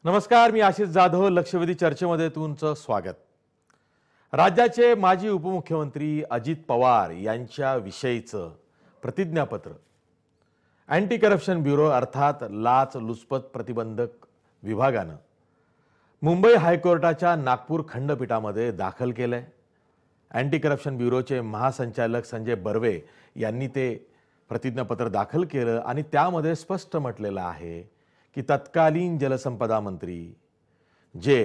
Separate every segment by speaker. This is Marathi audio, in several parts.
Speaker 1: नमस्कार, मी आशिष जाधव. लक्षवेधी चर्चेमध्ये तुमचं स्वागत. राज्याचे माजी उपमुख्यमंत्री अजित पवार यांच्या विषयीचं प्रतिज्ञापत्र अँटी करप्शन ब्युरो अर्थात लाचलुचपत प्रतिबंधक विभागानं मुंबई हायकोर्टाच्या नागपूर खंडपीठामध्ये दाखल केलंय. अँटी करप्शन ब्युरोचे महासंचालक संजय बर्वे यांनी ते प्रतिज्ञापत्र दाखल केलं आणि त्यामध्ये स्पष्ट म्हटलेलं आहे की तत्कालीन जलसंपदा मंत्री जे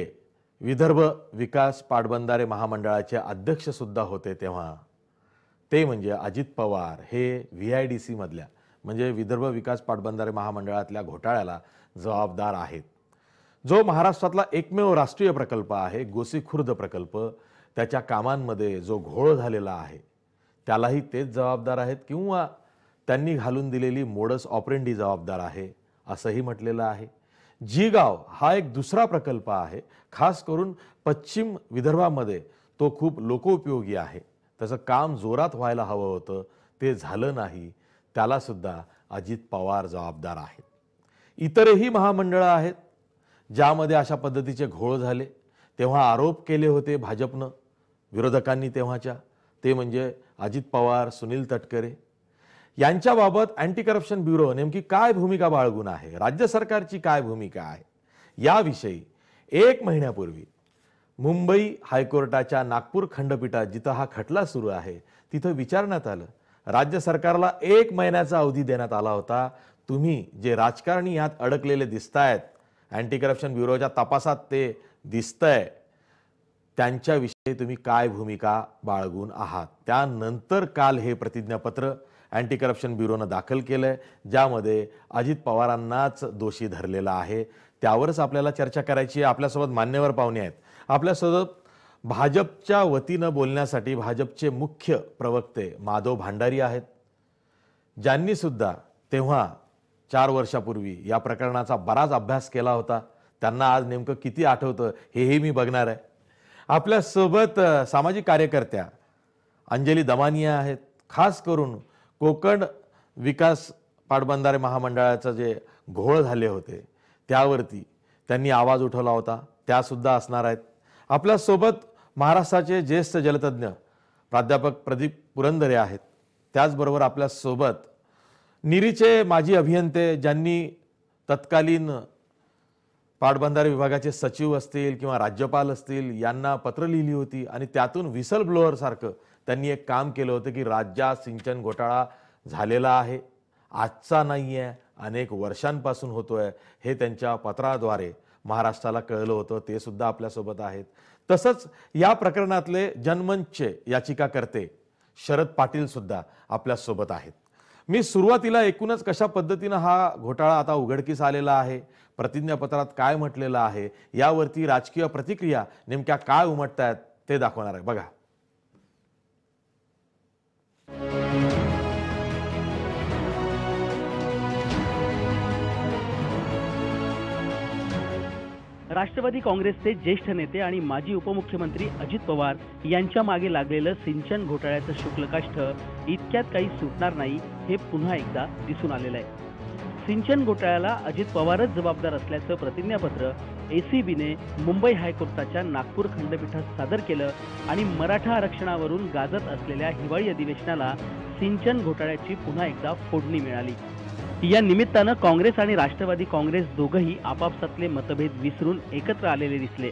Speaker 1: विदर्भ विकास पाटबंधारे महामंडळाचे अध्यक्ष सुद्धा होते तेव्हा ते म्हणजे अजित पवार हे VIDC मधल्या म्हणजे विदर्भ विकास पाटबंधारे महामंडळातल्या घोटाळ्याला जबाबदार आहेत. जो महाराष्ट्रातला एकमेव राष्ट्रीय प्रकल्प आहे गोसीखुर्द प्रकल्प, त्याच्या कामांमध्ये जो घोळ झालेला आहे त्यालाही तेच जबाबदार आहेत किंवा त्यांनी घालून दिलेली मोडस ऑपरेंडी जबाबदार आहे असंही म्हटलेलं आहे. जीगाव हा एक दुसरा प्रकल्प आहे, खास करून पश्चिम विदर्भामध्ये तो खूप लोकोपयोगी आहे. त्याचं काम जोरात व्हायला हवं होतं, ते झालं नाही, त्याला सुद्धा अजित पवार जबाबदार आहेत. इतरही महामंडळं आहेत ज्यामध्ये अशा पद्धतीचे घोळ झाले. तेव्हा आरोप केले होते भाजपनं, विरोधकांनी तेव्हाच्या, ते म्हणजे अजित पवार, सुनील तटकरे यांच्याबाबत अँटी करप्शन ब्युरो नेमकी काय भूमिका बाळगून आहे, राज्य सरकारची काय भूमिका आहे, याविषयी 1 महिन्यापूर्वी मुंबई हायकोर्टाच्या नागपूर खंडपीठात जिथं हा खटला सुरू आहे तिथं विचारण्यात आलं. राज्य सरकारला 1 महिन्याचा अवधी देण्यात आला होता. तुम्ही जे राजकारणी यात अडकलेले दिसतायत, अँटी करप्शन ब्युरोच्या तपासात ते दिसतंय, त्यांच्याविषयी तुम्ही काय भूमिका बाळगून आहात. त्यानंतर काल हे प्रतिज्ञापत्र अँटी करप्शन ब्युरोनं दाखल केलंय ज्यामध्ये अजित पवारांनाच दोषी धरलेला आहे. त्यावरच आपल्याला चर्चा करायची आहे. आपल्यासोबत मान्यवर पाहुणे आहेत. आपल्यासोबत भाजपच्या वतीनं बोलण्यासाठी भाजपचे मुख्य प्रवक्ते माधव भांडारी आहेत, ज्यांनी सुद्धा तेव्हा 4 वर्षापूर्वी या प्रकरणाचा बराच अभ्यास केला होता. त्यांना आज नेमकं किती आठवतं हेही मी बघणार आहे. आपल्यासोबत सामाजिक कार्यकर्त्या अंजली दमानिया आहेत. खास करून कोकण विकास पाटबंधारे महामंडळाचं जे घोळ झाले होते त्यावरती त्यांनी आवाज उठवला होता, त्या सुद्धा असणार आहेत. आपल्यासोबत महाराष्ट्राचे ज्येष्ठ जलतज्ञ प्राध्यापक प्रदीप पुरंदरे आहेत. त्याचबरोबर आपल्यासोबत निरीचे माजी अभियंते ज्यांनी तत्कालीन पाटबंधारे विभागाचे सचिव असतील किंवा राज्यपाल असतील यांना पत्र लिहिली होती आणि त्यातून व्हिसल ब्लोअर सारखं त्यांनी एक काम केलं होतं की राज्यात सिंचन घोटाळा झालेला आहे, आजचा नाही आहे, अनेक वर्षांपासून होतोय, हे त्यांच्या पत्राद्वारे महाराष्ट्राला कळलं होतं. ते सुद्धा आपल्यासोबत आहेत. तसंच या प्रकरणातले जनमंचचे याचिकाकर्ते शरद पाटील सुद्धा आपल्यासोबत आहेत. मी सुरुवातीला एकूणच कशा पद्धतीनं हा घोटाळा आता उघडकीस आलेला आहे, प्रतिज्ञापत्रात काय म्हटलेलं आहे, यावरती राजकीय प्रतिक्रिया नेमक्या काय उमटतायत ते दाखवणार आहे. बघा.
Speaker 2: राष्ट्रवादी काँग्रेसचे ज्येष्ठ नेते आणि माजी उपमुख्यमंत्री अजित पवार यांच्या मागे लागलेलं सिंचन घोटाळ्याचं शुक्लकाष्ठ इतक्यात काही सुटणार नाही हे पुन्हा एकदा दिसून आलेलं आहे. सिंचन घोटाळ्याला अजित पवारच जबाबदार असल्याचं प्रतिज्ञापत्र ACBने मुंबई हायकोर्टाच्या नागपूर खंडपीठात सादर केलं आणि मराठा आरक्षणावरून गाजत असलेल्या हिवाळी अधिवेशनाला सिंचन घोटाळ्याची पुन्हा एकदा फोडणी मिळाली. या निमित्तानं काँग्रेस आणि राष्ट्रवादी काँग्रेस दोघंही आपापसातले मतभेद विसरून एकत्र आलेले दिसले.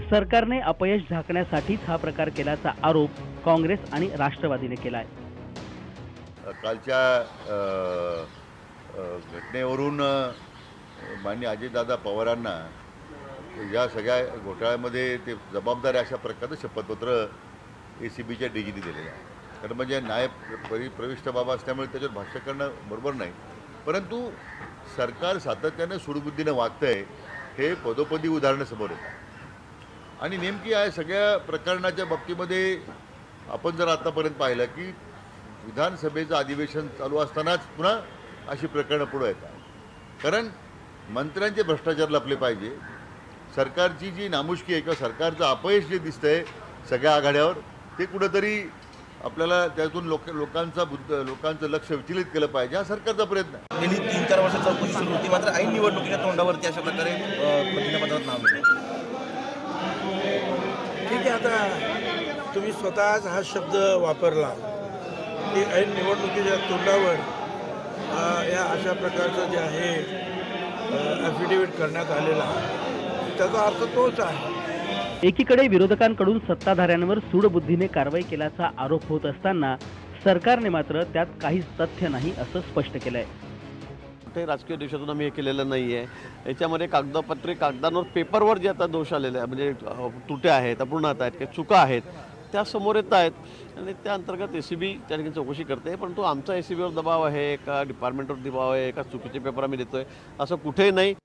Speaker 2: सरकारने अपयश झाकण्यासाठीच हा प्रकार केल्याचा आरोप काँग्रेस आणि राष्ट्रवादीने केलाय.
Speaker 3: कालच्या घटनेवरून माननीय अजितदादा पवारांना या सगळ्या घोटाळ्यामध्ये ते जबाबदार अशा प्रकारचं शपथपत्र ACBच्या DGने दिलेलं आहे. कारण म्हणजे न्याय प्रविष्ट बाबा असल्यामुळे त्याच्यावर भाष्य करणं बरोबर नाही, परंतु सरकार सातत्याने सूडबुद्धीनं वागतंय हे पदोपदी उदाहरणं समोर येतात. आणि नेमकी या सगळ्या प्रकरणाच्या बाबतीमध्ये आपण जर आतापर्यंत पाहिलं की विधानसभेचं अधिवेशन चालू असतानाच पुन्हा अशी प्रकरणं पुढे येतात. कारण मंत्र्यांचे भ्रष्टाचार लपले पाहिजे, सरकारची जी नामुष्की आहे किंवा सरकारचं अपयश जे दिसतंय सगळ्या आघाड्यावर ते कुठंतरी आपल्याला त्यातून लोकांचं लक्ष विचलित केलं पाहिजे, हा सरकारचा प्रयत्न आहे.
Speaker 4: गेली 3-4 वर्ष चौकशी सुरू होती, मात्र ऐन निवडणुकीच्या तोंडावरती अशा प्रकारे प्रतिज्ञापत्रात नाव लिहिलं.
Speaker 5: ठीक आहे, आता तुम्ही स्वतःच हा शब्द वापरला की ऐन निवडणुकीच्या तोंडावर या अशा प्रकारचं जे आहे ॲफिडेविट करण्यात आलेला त्याचा अर्थ तोच आहे.
Speaker 2: एकीकडे विरोधकांकडून सत्ताधाऱ्यांवर सूडबुद्धीने कारवाई केल्याचा आरोप होत असताना सरकारने मात्र त्यात काहीच तथ्य नाही असं स्पष्ट केलंय.
Speaker 6: कुठे राजकीय देशातून आम्ही हे केलेलं नाही आहे. याच्यामध्ये कागदांवर पेपरवर जे आता दोष आलेले आहे, म्हणजे त्रुट्या आहेत, अपूर्णता आहेत, काही चुका आहेत, त्या समोर येत आहेत आणि त्या अंतर्गत ACB त्या ठिकाणी चौकशी करते. परंतु आमचा ACBवर दबाव आहे, एका डिपार्टमेंटवर दबाव आहे, एका चुकीचे पेपर आम्ही देतोय, असं कुठेही नाही.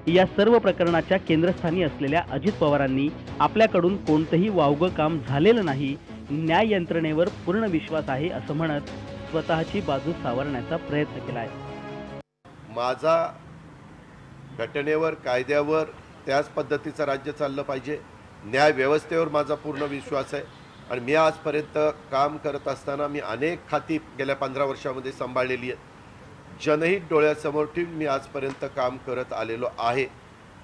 Speaker 2: या सर्व प्रकरणाच्या केंद्रस्थानी असलेल्या अजित पवारांनी आपल्याकडून कोणतंही वावगं काम झालेलं नाही, न्याय यंत्रणेवर पूर्ण विश्वास आहे असं म्हणत स्वतःची बाजू सावरण्याचा प्रयत्न केला आहे.
Speaker 7: माझा घटनेवर, कायद्यावर त्याच पद्धतीचं राज्य चाललं पाहिजे. न्याय व्यवस्थेवर माझा पूर्ण विश्वास आहे आणि मी आजपर्यंत काम करत असताना मी अनेक खाती गेल्या 15 वर्षामध्ये सांभाळलेली आहेत. जनहित डोळ्यासमोर ठेवून मी आजपर्यंत काम करत आलेलो आहे.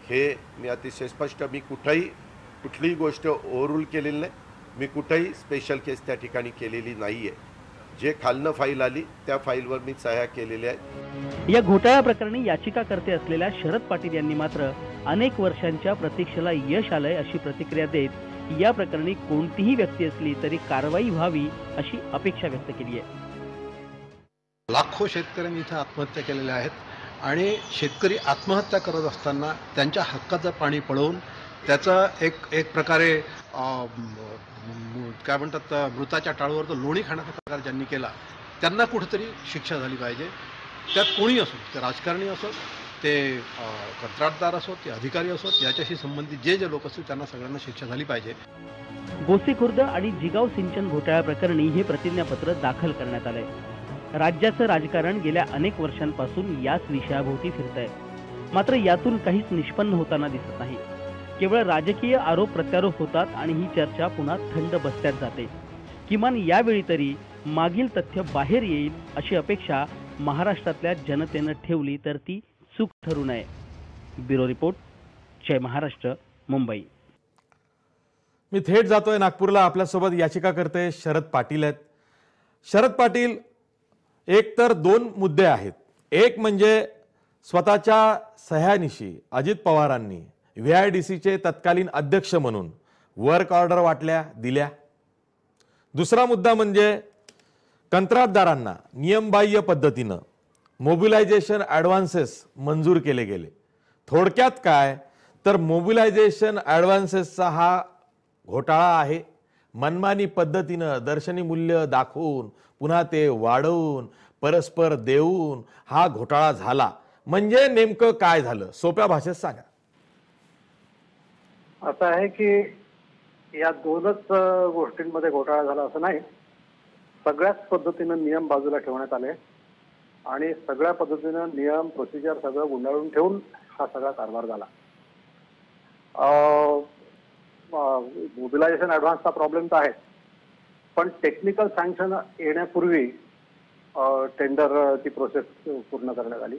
Speaker 7: हे मी अतिशय स्पष्ट, मी कुठलीही गोष्ट ओव्हररूल केलेली नाही. मी कुठेही स्पेशल केस त्या ठिकाणी केलेली नाही आहे. जे खालनं फाईल आली त्या फाईलवर मी सह्या केलेल्या आहेत.
Speaker 2: या घोटाळा प्रकरणी याचिकाकर्ते असलेल्या शरद पाटील यांनी मात्र अनेक वर्षांच्या प्रतीक्षेला यश आलंय अशी प्रतिक्रिया देत या प्रकरणी कोणतीही व्यक्ती असली तरी कारवाई व्हावी अशी अपेक्षा व्यक्त केली आहे.
Speaker 8: लाखो शेतकऱ्यांनी इथं आत्महत्या केलेल्या आहेत आणि शेतकरी आत्महत्या करत असताना त्यांच्या हक्काचं पाणी पळवून त्याचा एक प्रकारे काय म्हणतात, मृताच्या टाळूवर तो लोणी खाण्याचा प्रकार ज्यांनी केला त्यांना कुठेतरी शिक्षा झाली पाहिजे. त्यात कोणी असो, ते राजकारणी असोत, ते कंत्राटदार असोत, ते अधिकारी असोत, याच्याशी संबंधित जे लोक असतील त्यांना सगळ्यांना शिक्षा झाली पाहिजे.
Speaker 2: गोसीखुर्द आणि जिगाव सिंचन घोटाळा प्रकरणी हे प्रतिज्ञापत्र दाखल करण्यात आलंय. राज्याचं राजकारण गेल्या अनेक वर्षांपासून याच विषयाभोवती फिरतंय. मात्र यातून काहीच निष्पन्न होताना दिसत नाही. केवळ राजकीय आरोप प्रत्यारोप होतात आणि ही चर्चा पुन्हा थंड बस्त्यात जाते. किमान यावेळी तरी मागील तथ्य बाहेर येईल अशी अपेक्षा महाराष्ट्रातल्या जनतेनं ठेवली तर ती चूक ठरू नये. ब्युरो रिपोर्ट, जय महाराष्ट्र, मुंबई.
Speaker 1: मी थेट जातोय नागपूरला. आपल्यासोबत याचिकाकर्ते शरद पाटील आहेत. शरद पाटील, एक तर 2 मुद्दे आहेत. एक म्हणजे स्वतःच्या सह्यानिशी अजित पवारांनी VIDCचे तत्कालीन अध्यक्ष म्हणून वर्क ऑर्डर वाटल्या दिल्या. दुसरा मुद्दा म्हणजे कंत्राटदारांना नियमबाह्य पद्धतीनं मोबिलायझेशन ॲडव्हान्सेस मंजूर केले गेले. थोडक्यात काय तर मोबिलायझेशन ॲडव्हान्सेसचा हा घोटाळा आहे. मनमानी पद्धतीनं दर्शनी मूल्य दाखवून पुन्हा ते वाढवून परस्पर देऊन हा घोटाळा झाला. म्हणजे नेमकं काय झालं, सोप्या भाषेत सांगा.
Speaker 9: असं आहे की या 2च गोष्टींमध्ये घोटाळा झाला असं नाही. सगळ्याच पद्धतीनं नियम बाजूला ठेवण्यात आले आणि सगळ्या पद्धतीनं नियम प्रोसिजर सगळं गुंडाळून ठेवून हा सगळा कारभार झाला. मोबिलायझेशन ॲडव्हान्सचा प्रॉब्लेम तर आहे, पण टेक्निकल सँक्शन येण्यापूर्वी टेंडरची प्रोसेस पूर्ण करण्यात आली.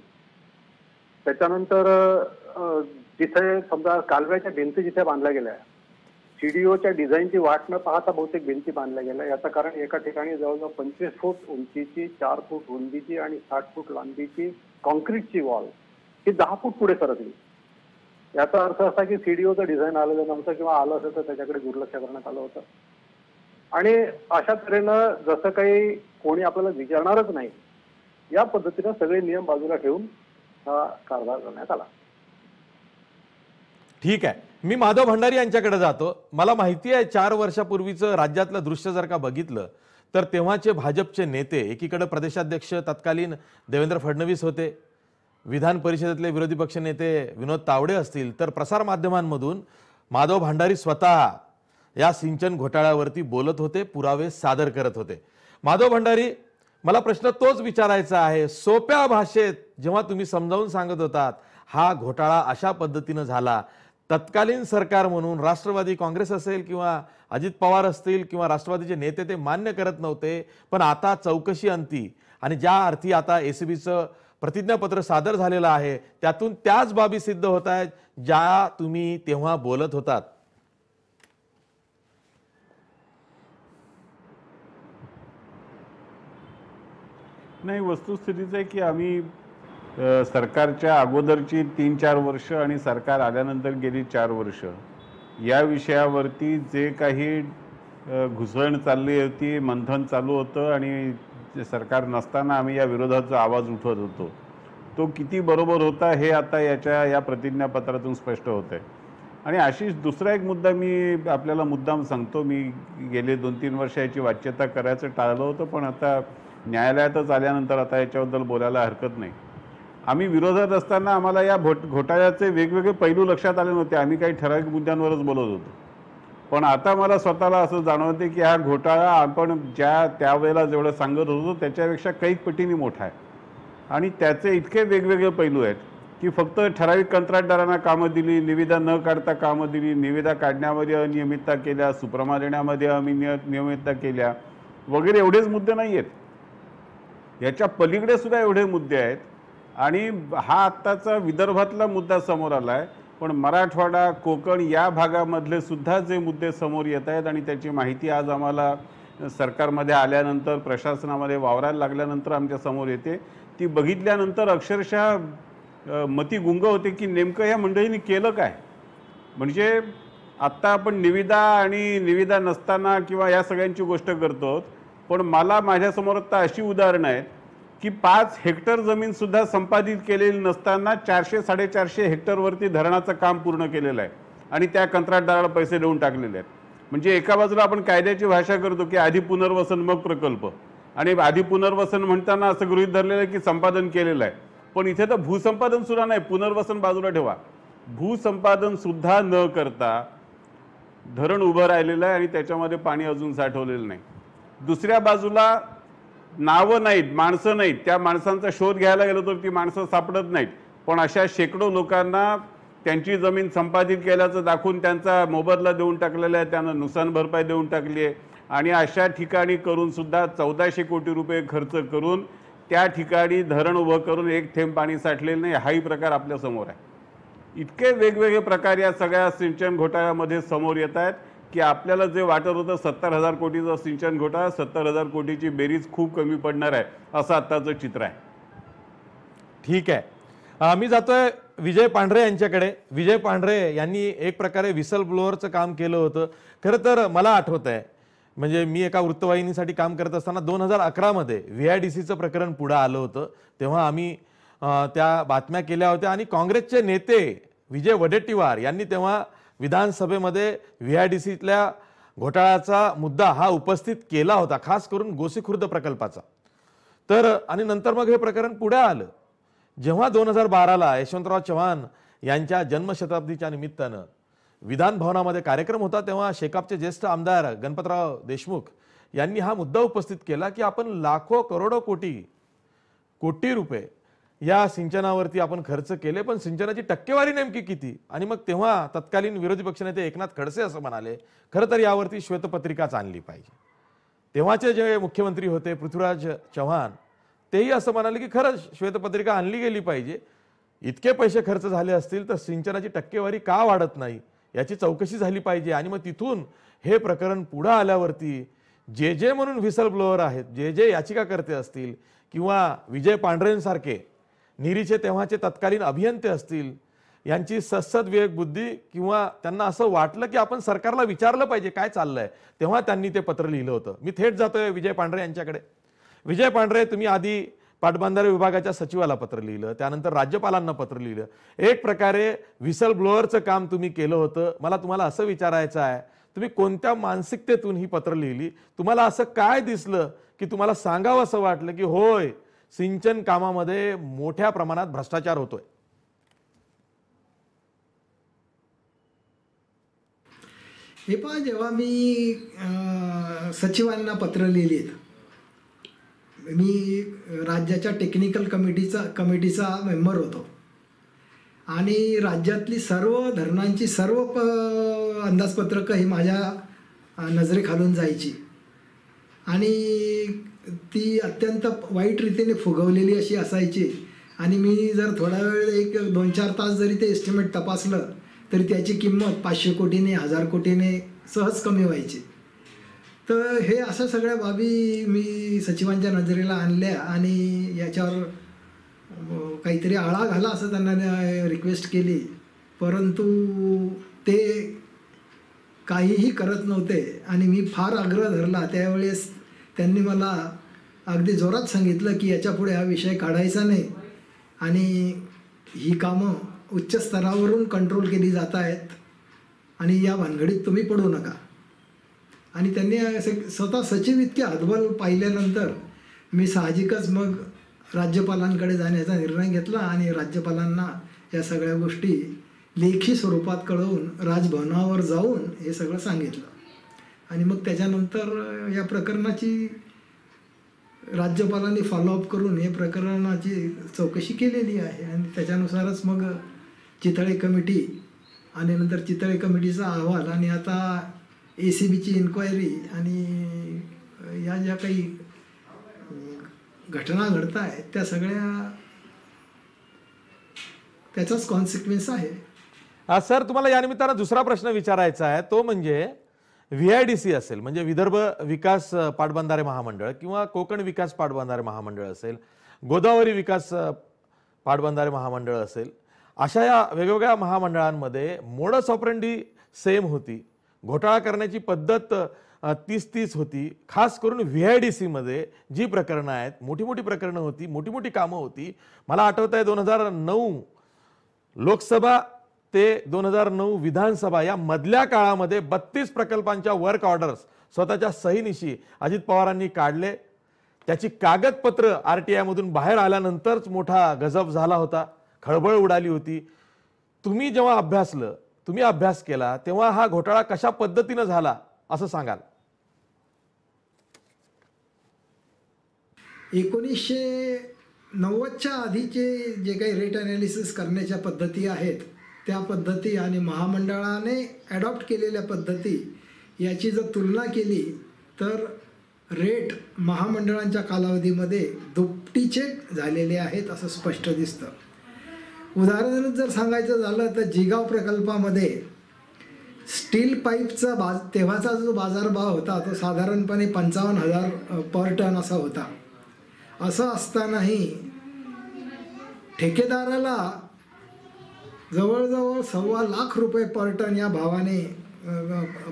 Speaker 9: त्याच्यानंतर जिथे समजा कालव्याच्या भिंती जिथे बांधल्या गेल्या, CDOच्या डिझाईनची वाट न पाहता बहुतेक भिंती बांधल्या गेल्या. याचं कारण एका ठिकाणी जवळजवळ 25 फूट उंचीची, 4 फूट रुंदीची आणि 60 फूट लांबीची कॉन्क्रीटची वॉल ही 10 फूट पुढे सरकली. याचा अर्थ असा की CDOचं डिझाईन आलेलं नव्हतं किंवा आलं असेल तर त्याच्याकडे दुर्लक्ष करण्यात आलं होतं. आणि अशा तऱ्हेनं जसं काही कोणी आपल्याला विचारणारच नाही या पद्धतीनं सगळे नियम बाजूला ठेवून हा कारभार करण्यात आला.
Speaker 1: ठीक आहे, मी माधव भंडारी यांच्याकडे जातो. मला माहिती आहे 4 वर्षापूर्वीचं राज्यातलं दृश्य जर का बघितलं तर तेव्हाचे भाजपचे नेते, एकीकडे प्रदेशाध्यक्ष तत्कालीन देवेंद्र फडणवीस होते, विधान परिषदेतले विरोधी पक्ष नेते विनोद तावडे असतील, तर प्रसारमाध्यमांमधून माधव भंडारी स्वतः या सिंचन घोटाळ्यावरती बोलत होते, पुरावे सादर करत होते. माधव भंडारी, मला प्रश्न तोच विचारायचा आहे. सोप्या भाषेत जेव्हा तुम्ही समजावून सांगत होतात हा घोटाळा अशा पद्धतीनं झाला, तत्कालीन सरकार म्हणून राष्ट्रवादी काँग्रेस असेल किंवा अजित पवार असतील किंवा राष्ट्रवादीचे नेते ते मान्य करत नव्हते. पण आता चौकशी अंती आणि ज्या अर्थी आता ACBचं प्रतिज्ञापत्र सादर झालेलं आहे त्यातून त्याच बाबी सिद्ध होत आहेत ज्या तुम्ही तेव्हा बोलत होतात.
Speaker 10: नाही, वस्तुस्थितीच आहे की आम्ही सरकारच्या अगोदरची 3-4 वर्ष आणि सरकार आल्यानंतर गेली 4 वर्ष या विषयावरती जे काही घुसळण चालली होती, मंथन चालू होतं आणि सरकार नसताना आम्ही या विरोधाचा आवाज उठवत होतो, तो किती बरोबर होता हे आता या प्रतिज्ञापत्रातून स्पष्ट होत आहे. आणि आशिष, दुसरा एक मुद्दा मी आपल्याला मुद्दाम सांगतो. मी गेले 2-3 वर्ष याची वाच्यता करायचं टाळलं होतं, पण आता न्यायालयातच आल्यानंतर आता याच्याबद्दल बोलायला हरकत नाही. आम्ही विरोधात असताना आम्हाला या घोटाळ्याचे वेगवेगळे पैलू लक्षात आले नव्हते. आम्ही काही ठराविक मुद्द्यांवरच बोलत होतो. पण आता मला स्वतःला असं जाणवते की हा घोटाळा आपण त्यावेळेला जेवढं सांगत होतो त्याच्यापेक्षा कैक पटीने मोठा आहे आणि त्याचे इतके वेगवेगळे पैलू आहेत की फक्त ठराविक कंत्राटदारांना कामं दिली, निविदा न काढता कामं दिली, निविदा काढण्यामध्ये अनियमितता केल्या, सुप्रमा देण्यामध्ये अनियमितता केल्या वगैरे एवढेच मुद्दे नाही आहेत. याच्या पलीकडे सुद्धा एवढे मुद्दे आहेत. आणि हा आत्ताचा विदर्भातला मुद्दा समोर आला आहे, पण मराठवाडा, कोकण या भागामधले सुद्धा जे मुद्दे समोर येत आहेत आणि त्याची माहिती आज आम्हाला सरकारमध्ये आल्यानंतर, प्रशासनामध्ये वावरायला लागल्यानंतर आमच्या समोर येते. ती बघितल्यानंतर अक्षरशः मती गुंग होते की नेमकं या मंडळींनी केलं काय. म्हणजे आत्ता आपण निविदा आणि निविदा नसताना किंवा या सगळ्यांची गोष्ट करतो, पण मला माझ्यासमोर आता अशी उदाहरणं आहेत की 5 हेक्टर जमीनसुद्धा संपादित केलेली नसताना 400-450 हेक्टरवरती धरणाचं काम पूर्ण केलेलं आहे आणि त्या कंत्राटदाराला पैसे देऊन टाकलेले आहेत. म्हणजे एका बाजूला आपण कायद्याची भाषा करतो की आधी पुनर्वसन मग प्रकल्प, आणि आधी पुनर्वसन म्हणताना असं गृहीत धरलेलं आहे की संपादन केलेलं आहे. पण इथे तर भूसंपादन सुद्धा नाही, पुनर्वसन बाजूला ठेवा, भूसंपादन सुद्धा न करता धरण उभं राहिलेलं आहे आणि त्याच्यामध्ये पाणी अजून साठवलेलं नाही. दुसऱ्या बाजूला नावं नाहीत, माणसं नाहीत. त्या माणसांचा शोध घ्यायला गेलो तर ती माणसं सापडत नाहीत. पण अशा शेकडो लोकांना त्यांची जमीन संपादित केल्याचं दाखवून त्यांचा मोबदला देऊन टाकलेला आहे, त्यांना नुकसान भरपाई देऊन टाकली आहे. आणि अशा ठिकाणी करून सुद्धा 1400 कोटी रुपये खर्च करून त्या ठिकाणी धरण उभं करून एक थेंब पाणी साठलेलं नाही. हाही प्रकार आपल्या समोर आहे. इतके वेगवेगळे प्रकार या सगळ्या सिंचन घोटाळ्यामध्ये समोर येत आहेत की आपल्याला जे वाटत होतं 70,000 कोटीचा सिंचन घोटाळा, 70,000 कोटीची बेरीज खूप कमी पडणार आहे असं आत्ताचं चित्र आहे.
Speaker 1: ठीक आहे, मी जातोय विजय पांढरे यांच्याकडे. विजय पांढरे यांनी एक प्रकारे व्हिसल ब्लोअरचं काम केलं होतं. खरं तर मला आठवत आहे, म्हणजे मी एका वृत्तवाहिनीसाठी काम करत असताना 2011 मध्ये VIDCचं प्रकरण पुढे आलं होतं. तेव्हा आम्ही त्या बातम्या केल्या होत्या आणि काँग्रेसचे नेते विजय वडेट्टीवार यांनी तेव्हा विधानसभेमध्ये VIDCतल्या घोटाळ्याचा मुद्दा हा उपस्थित केला होता, खास करून गोसीखुर्द प्रकल्पाचा. तर आणि नंतर मग हे प्रकरण पुढे आलं. जेव्हा 2012ला यशवंतराव चव्हाण यांच्या जन्मशताब्दीच्या निमित्तानं विधान भवनामध्ये कार्यक्रम होता, तेव्हा शेकापचे ज्येष्ठ आमदार गणपतराव देशमुख यांनी हा मुद्दा उपस्थित केला की आपण लाखो करोडो कोटी रुपये या सिंचनावरती आपण खर्च केले, पण सिंचनाची टक्केवारी नेमकी किती. आणि मग तेव्हा तत्कालीन विरोधी पक्षनेते एकनाथ खडसे असं म्हणाले, खरं तर यावरती श्वेतपत्रिकाच आणली पाहिजे. तेव्हाचे जे मुख्यमंत्री होते पृथ्वीराज चव्हाण, तेही असं म्हणाले की खरंच श्वेतपत्रिका आणली गेली पाहिजे. इतके पैसे खर्च झाले असतील तर सिंचनाची टक्केवारी का वाढत नाही याची चौकशी झाली पाहिजे. आणि मग तिथून हे प्रकरण पुढे आल्यावरती जे म्हणून व्हिसल ब्लोअर आहेत, जे याचिकाकर्ते असतील किंवा विजय पांढरेंसारखे निरीचे तेव्हाचे तत्कालीन अभियंते असतील, यांची सद्सद विवेक बुद्धी किंवा त्यांना असं वाटलं की आपण सरकारला विचारलं पाहिजे काय चाललंय, तेव्हा त्यांनी ते पत्र लिहिलं होतं. मी थेट जातोय विजय पांढरे यांच्याकडे. विजय पांढरे, तुम्ही आधी पाटबंधारे विभागाच्या सचिवाला पत्र लिहिलं, त्यानंतर राज्यपालांना पत्र लिहिलं, एक प्रकारे व्हिसल ब्लोअरचं काम तुम्ही केलं होतं. मला तुम्हाला असं विचारायचं आहे, तुम्ही कोणत्या मानसिकतेतून ही पत्र लिहिली? तुम्हाला असं काय दिसलं की तुम्हाला सांगावं असं वाटलं की होय, सिंचन कामामध्ये मोठ्या प्रमाणात भ्रष्टाचार होतोय?
Speaker 11: हे पहा, जेव्हा मी सचिवांना पत्र लिहिलीत, मी राज्याच्या टेक्निकल कमिटीचा मेंबर होतो आणि राज्यातली सर्व धरणांची सर्व अंदाजपत्रकं ही माझ्या नजरेखालून जायची आणि ती अत्यंत वाईट रीतीने फुगवलेली अशी असायची. आणि मी जर थोडा वेळ 1-2-4 तास जरी ते एस्टिमेट तपासलं तरी त्याची किंमत 500 कोटीने 1000 कोटीने सहज कमी व्हायची. तर हे अशा सगळ्या बाबी मी सचिवांच्या नजरेला आणल्या आणि याच्यावर काहीतरी आळा घाला असं त्यांना रिक्वेस्ट केली, परंतु ते काहीही करत नव्हते. आणि मी फार आग्रह धरला. त्यावेळेस त्यांनी मला अगदी जोरात सांगितलं की याच्यापुढे हा विषय काढायचा नाही आणि ही कामं उच्च स्तरावरून कंट्रोल केली जात आहेत आणि या भानगडीत तुम्ही पडू नका. आणि त्यांनी स्वतः सचिव इतके हतबल पाहिल्यानंतर मी साहजिकच मग राज्यपालांकडे जाण्याचा निर्णय घेतला आणि राज्यपालांना या सगळ्या गोष्टी लेखी स्वरूपात कळवून राजभवनावर जाऊन हे सगळं सांगितलं. आणि मग त्याच्यानंतर या प्रकरणाची राज्यपालांनी फॉलोअप करून हे प्रकरणाची चौकशी केलेली आहे आणि त्याच्यानुसारच मग चितळे कमिटी आणि नंतर चितळे कमिटीचा अहवाल आणि आता ACBची इन्क्वायरी आणि या ज्या काही घटना घडत आहेत त्या सगळ्या त्याचाच कॉन्सिक्वेन्स आहे.
Speaker 1: सर, तुम्हाला या निमित्तानं दुसरा प्रश्न विचारायचा आहे, तो म्हणजे VIDC असेल म्हणजे विदर्भ विकास पाटबंधारे महामंडळ किंवा कोकण विकास पाटबंधारे महामंडळ असेल, गोदावरी विकास पाटबंधारे महामंडळ असेल, अशा या वेगवेगळ्या महामंडळांमध्ये मोडस ऑपरेंडी सेम होती. घोटाळा करण्याची पद्धत 30 होती. खास करून VIDC मध्ये जी प्रकरणं आहेत, मोठी मोठी प्रकरणं होती, मोठी मोठी कामं होती. मला आठवत आहे 2009 लोकसभा ते 2009 विधानसभा या मधल्या काळामध्ये 32 प्रकल्पांच्या वर्क ऑर्डर्स स्वतःच्या सहीनिशी अजित पवारांनी काढले. त्याची कागदपत्र RTI मधून बाहेर आल्यानंतरच मोठा गजब झाला होता, खळबळ उडाली होती. तुम्ही जेव्हा तुम्ही अभ्यास केला तेव्हा हा घोटाळा कशा पद्धतीनं झाला असं सांगाल?
Speaker 11: 1990च्या आधीचे जे काही रेट ॲनालिसिस करण्याच्या पद्धती आहेत त्या पद्धती आणि महामंडळाने ॲडॉप्ट केलेल्या पद्धती याची जर तुलना केली तर रेट महामंडळांच्या कालावधीमध्ये दुपटीचे झालेले आहेत असं स्पष्ट दिसतं. उदाहरण जर सांगायचं झालं तर जिगाव प्रकल्पामध्ये स्टील पाईपचा तेव्हाचा जो बाजारभाव होता तो साधारणपणे 55,000 पर टन असा होता. असं असतानाही ठेकेदाराला जवळजवळ 1.25 लाख रुपये पर टन या भावाने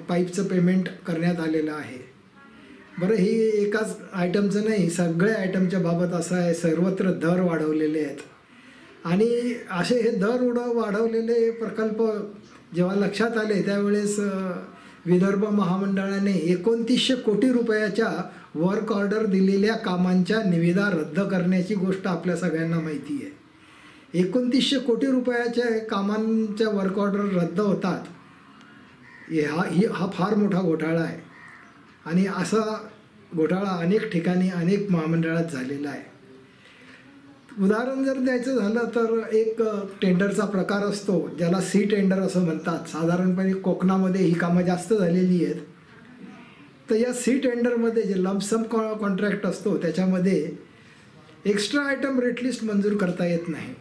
Speaker 11: पाईपचं पेमेंट करण्यात आलेलं आहे. बरं, ही एकाच आयटमचं नाही, सगळ्या आयटमच्या बाबत असं आहे, सर्वत्र दर वाढवलेले आहेत. आणि असे हे दर वाढवलेले प्रकल्प जेव्हा लक्षात आले त्यावेळेस विदर्भ महामंडळाने 2900 कोटी रुपयाच्या वर्क ऑर्डर दिलेल्या कामांच्या निविदा रद्द करण्याची गोष्ट आपल्या सगळ्यांना माहिती आहे. 2900 कोटी रुपयाच्या कामांच्या वर्क ऑर्डर रद्द होतात, हा फार मोठा घोटाळा आहे. आणि असा घोटाळा अनेक ठिकाणी अनेक महामंडळात झालेला आहे. उदाहरण जर द्यायचं झालं तर एक टेंडरचा प्रकार असतो ज्याला सी टेंडर असं म्हणतात. साधारणपणे कोकणामध्ये ही कामं जास्त झालेली आहेत. तर या सी टेंडरमध्ये जे लंपसम कॉन्ट्रॅक्ट असतो त्याच्यामध्ये एक्स्ट्रा आयटम रेटलिस्ट मंजूर करता येत नाही.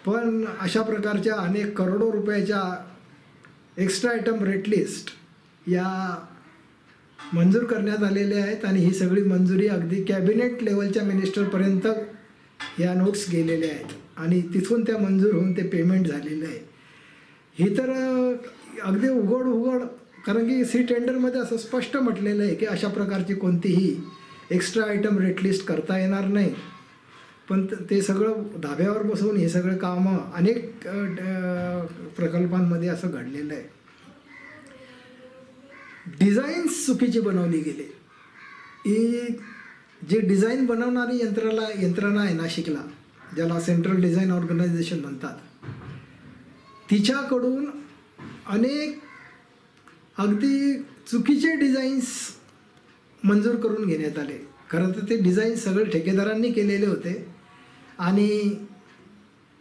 Speaker 11: पण अशा प्रकारच्या अनेक करोडो रुपयाच्या एक्स्ट्रा आयटम रेटलिस्ट या मंजूर करण्यात आलेल्या आहेत आणि ही सगळी मंजुरी अगदी कॅबिनेट लेवलच्या मिनिस्टरपर्यंत या नोट्स गेलेल्या आहेत आणि तिथून त्या मंजूर होऊन ते पेमेंट झालेलं आहे. ही तर अगदी उघड कारण की सी टेंडरमध्ये असं स्पष्ट म्हटलेलं आहे की अशा प्रकारची कोणतीही एक्स्ट्रा आयटम रेटलिस्ट करता येणार नाही. पण ते सगळं धाब्यावर बसवून हे सगळं कामं अनेक प्रकल्पांमध्ये असं घडलेलं आहे. डिझाईन्स चुकीची बनवली गेली. ही जी डिझाईन बनवणारी यंत्रणा आहे नाशिकला, ज्याला सेंट्रल डिझाईन ऑर्गनायझेशन म्हणतात, तिच्याकडून अनेक अगदी चुकीचे डिझाईन्स मंजूर करून घेण्यात आले. खरं तर ते डिझाईन सगळे ठेकेदारांनी केलेले होते आणि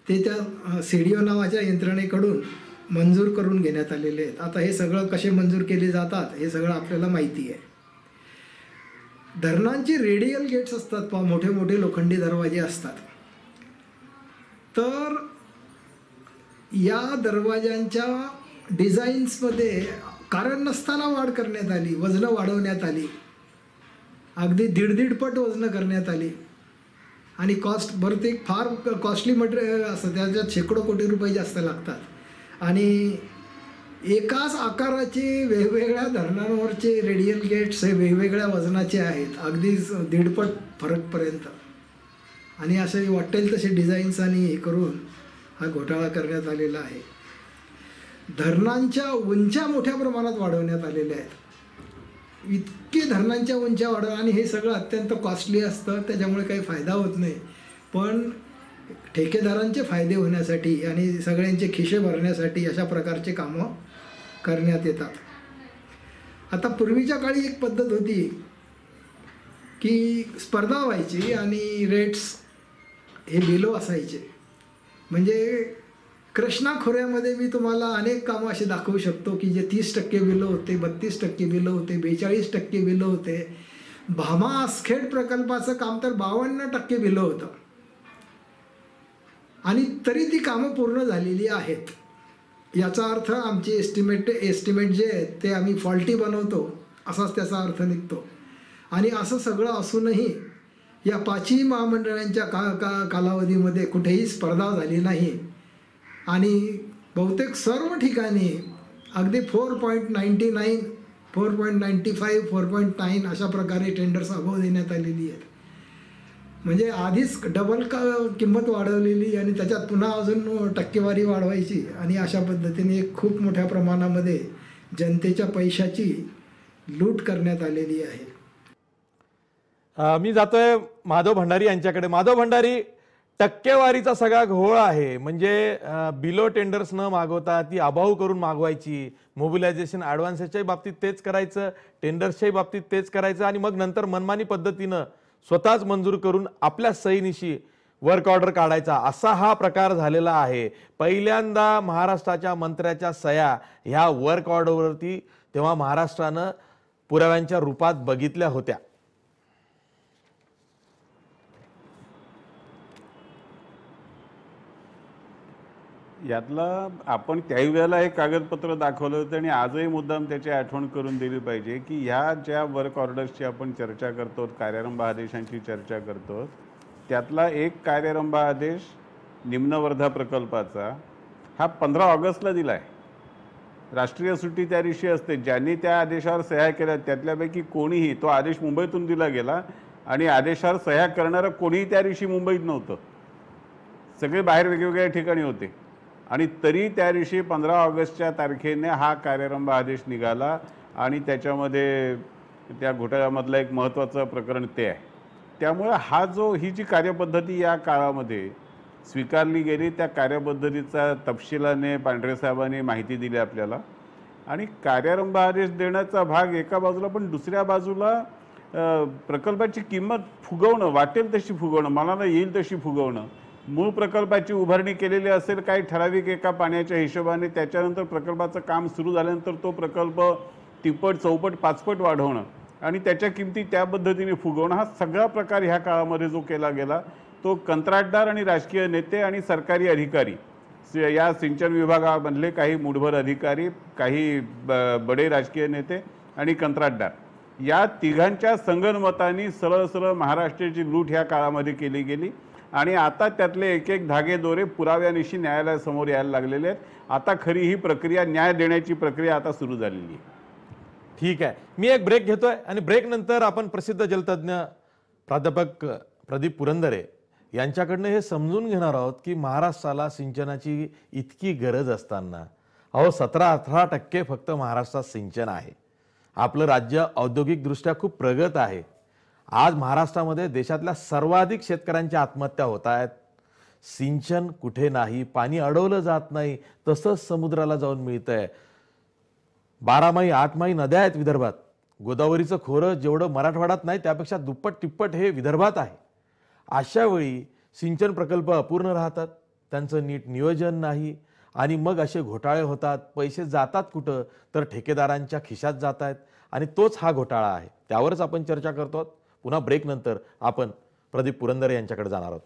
Speaker 11: ते त्या CDO नावाच्या यंत्रणेकडून मंजूर करून घेण्यात आलेले आहेत. आता हे सगळं कसे मंजूर केले जातात हे सगळं आपल्याला माहिती आहे. धरणांची रेडियल गेट्स असतात, मोठे मोठे लोखंडी दरवाजे असतात. तर या दरवाजांच्या डिझाईन्समध्ये कारण नसताना वाढ करण्यात आली, वजनं वाढवण्यात आली, अगदी 1.5 पट वजनं करण्यात आली आणि कॉस्ट बरं ते फार कॉस्टली मटेरियल असतं, त्याच्यात शेकडो कोटी रुपये जास्त लागतात आणि एकाच आकाराचे वेगवेगळ्या धरणांवरचे रेडियल गेट्स हे वेगवेगळ्या वजनाचे आहेत, अगदी 1.5 पट फरकपर्यंत आणि असे वाटेल तसे डिझाईन्स आणि हे करून हा घोटाळा करण्यात आलेला आहे. धरणांच्या उंच्या मोठ्या प्रमाणात वाढवण्यात आलेल्या आहेत. इतके धरणांच्या उंच्या वाढव आणि हे सगळं अत्यंत कॉस्टली असतं, त्याच्यामुळे काही फायदा होत नाही. पण ठेकेदारांचे फायदे होण्यासाठी आणि सगळ्यांचे खिसे भरण्यासाठी अशा प्रकारचे कामं करण्यात येतात. आता पूर्वीच्या काळी एक पद्धत होती की स्पर्धा व्हायची आणि रेट्स हे बिलो असायचे. म्हणजे कृष्णा खोऱ्यामध्ये मी तुम्हाला अनेक कामं असे दाखवू शकतो की जे 30% बिलं होते, 32% बिलं होते, 42% बिलं होते. भामा आसखेड प्रकल्पाचं काम तर 52% बिलं होतं आणि तरी ती कामं पूर्ण झालेली आहेत. याचा अर्थ आमचे एस्टिमेट जे आहेत ते आम्ही फॉल्टी बनवतो असाच त्याचा अर्थ निघतो. आणि असं सगळं असूनही या 5ही महामंडळांच्या कालावधीमध्ये कुठेही स्पर्धा झाली नाही आणि बहुतेक सर्व ठिकाणी अगदी 4.99, 4.95, 4.9 अशा प्रकारे टेंडर्स अभाव देण्यात आलेली आहेत. म्हणजे आधीच डबल किंमत वाढवलेली आणि त्याच्यात पुन्हा अजून टक्केवारी वाढवायची आणि अशा पद्धतीने खूप मोठ्या प्रमाणामध्ये जनतेच्या पैशाची लूट करण्यात आलेली आहे.
Speaker 1: मी जातोय माधव भंडारी यांच्याकडे. माधव भंडारी, टक्केवारीचा सगळा घोळ आहे, म्हणजे बिलो टेंडर्स न मागवता ती अभाव करून मागवायची, मोबिलायझेशन ॲडव्हान्सेसच्याही बाबतीत तेच करायचं, टेंडर्सच्याही बाबतीत तेच करायचं आणि मग नंतर मनमानी पद्धतीनं स्वतःच मंजूर करून आपल्या सहीनिशी वर्क ऑर्डर काढायचा, असा हा प्रकार झालेला आहे. पहिल्यांदा महाराष्ट्राच्या मंत्र्याच्या सह्या ह्या वर्क ऑर्डरवरती तेव्हा महाराष्ट्रानं पुराव्यांच्या रूपात बघितल्या होत्या.
Speaker 10: यातला आपण त्याही वेळेला एक कागदपत्र दाखवलं होतं आणि आजही मुद्दाम त्याची आठवण करून दिली पाहिजे की ह्या ज्या वर्क ऑर्डर्सची आपण चर्चा करतो, कार्यारंभ आदेशांची चर्चा करतो, त्यातला एक कार्यारंभ आदेश निम्नवर्धा प्रकल्पाचा हा 15 ऑगस्टला दिला आहे. राष्ट्रीय सुट्टी त्या दिवशी असते. ज्यांनी त्या आदेशावर सह्या केल्या त्यातल्यापैकी कोणीही, तो आदेश मुंबईतून दिला गेला आणि आदेशावर सह्या करणारं कोणीही त्या दिवशी मुंबईत नव्हतं, सगळे बाहेर वेगवेगळ्या ठिकाणी होते आणि तरी त्या दिवशी 15 ऑगस्टच्या तारखेने हा कार्यारंभ आदेश निघाला आणि त्याच्यामध्ये त्या घोटाळ्यामधलं एक महत्त्वाचं प्रकरण ते आहे. त्यामुळे ही जी कार्यपद्धती या काळामध्ये स्वीकारली गेली, त्या कार्यपद्धतीचा तपशिलाने पांढरे साहेबांनी माहिती दिली आपल्याला आणि कार्यारंभ आदेश देण्याचा भाग एका बाजूला, पण दुसऱ्या बाजूला प्रकल्पाची किंमत फुगवणं, वाटेल तशी फुगवणं, मनाला येईल तशी फुगवणं. मूळ प्रकल्पाची उभारणी केलेली असेल काही ठराविक एका पाण्याच्या हिशोबाने, त्याच्यानंतर प्रकल्पाचं काम सुरू झाल्यानंतर तो प्रकल्प 3पट 4पट 5पट वाढवणं आणि त्याच्या किमती त्या पद्धतीने फुगवणं, हा सगळा प्रकार ह्या काळामध्ये जो केला गेला तो कंत्राटदार आणि राजकीय नेते आणि सरकारी अधिकारी, या सिंचन विभागामधले काही मुठभर अधिकारी, काही बडे राजकीय नेते आणि कंत्राटदार, या तिघांच्या संगनमतानी सरळ सरळ महाराष्ट्राची लूट ह्या काळामध्ये केली गेली आणि आता त्यातले एक एक धागे दोरे पुराव्यानिशी न्यायालयासमोर यायला लागलेले आहेत. आता खरी ही प्रक्रिया, न्याय देण्याची प्रक्रिया आता सुरू झालेली आहे.
Speaker 1: ठीक आहे, मी एक ब्रेक घेतोय आणि ब्रेक नंतर आपण प्रसिद्ध जलतज्ञ प्राध्यापक प्रदीप पुरंदरे यांच्याकडनं हे समजून घेणार आहोत की महाराष्ट्राला सिंचनाची इतकी गरज असताना 17-18% फक्त महाराष्ट्रात सिंचन आहे. आपलं राज्य औद्योगिकदृष्ट्या खूप प्रगत आहे. आज महाराष्ट्रामध्ये देशातल्या सर्वाधिक शेतकऱ्यांच्या आत्महत्या होत आहेत. सिंचन कुठे नाही, पाणी अडवलं जात नाही, तसंच समुद्राला जाऊन मिळतंय. 12माही 8माही नद्या आहेत विदर्भात. गोदावरीचं खोरं जेवढं मराठवाड्यात नाही त्यापेक्षा दुप्पट तिप्पट हे विदर्भात आहे. अशा वेळी सिंचन प्रकल्प अपूर्ण राहतात, त्यांचं नीट नियोजन नाही आणि मग असे घोटाळे होतात. पैसे जातात कुठं, तर ठेकेदारांच्या खिशात जात आहेत आणि तोच हा घोटाळा आहे. त्यावरच आपण चर्चा करतो आहोत. पुन्हा ब्रेकनंतर आपण प्रदीप पुरंदरे यांच्याकडे जाणार आहोत.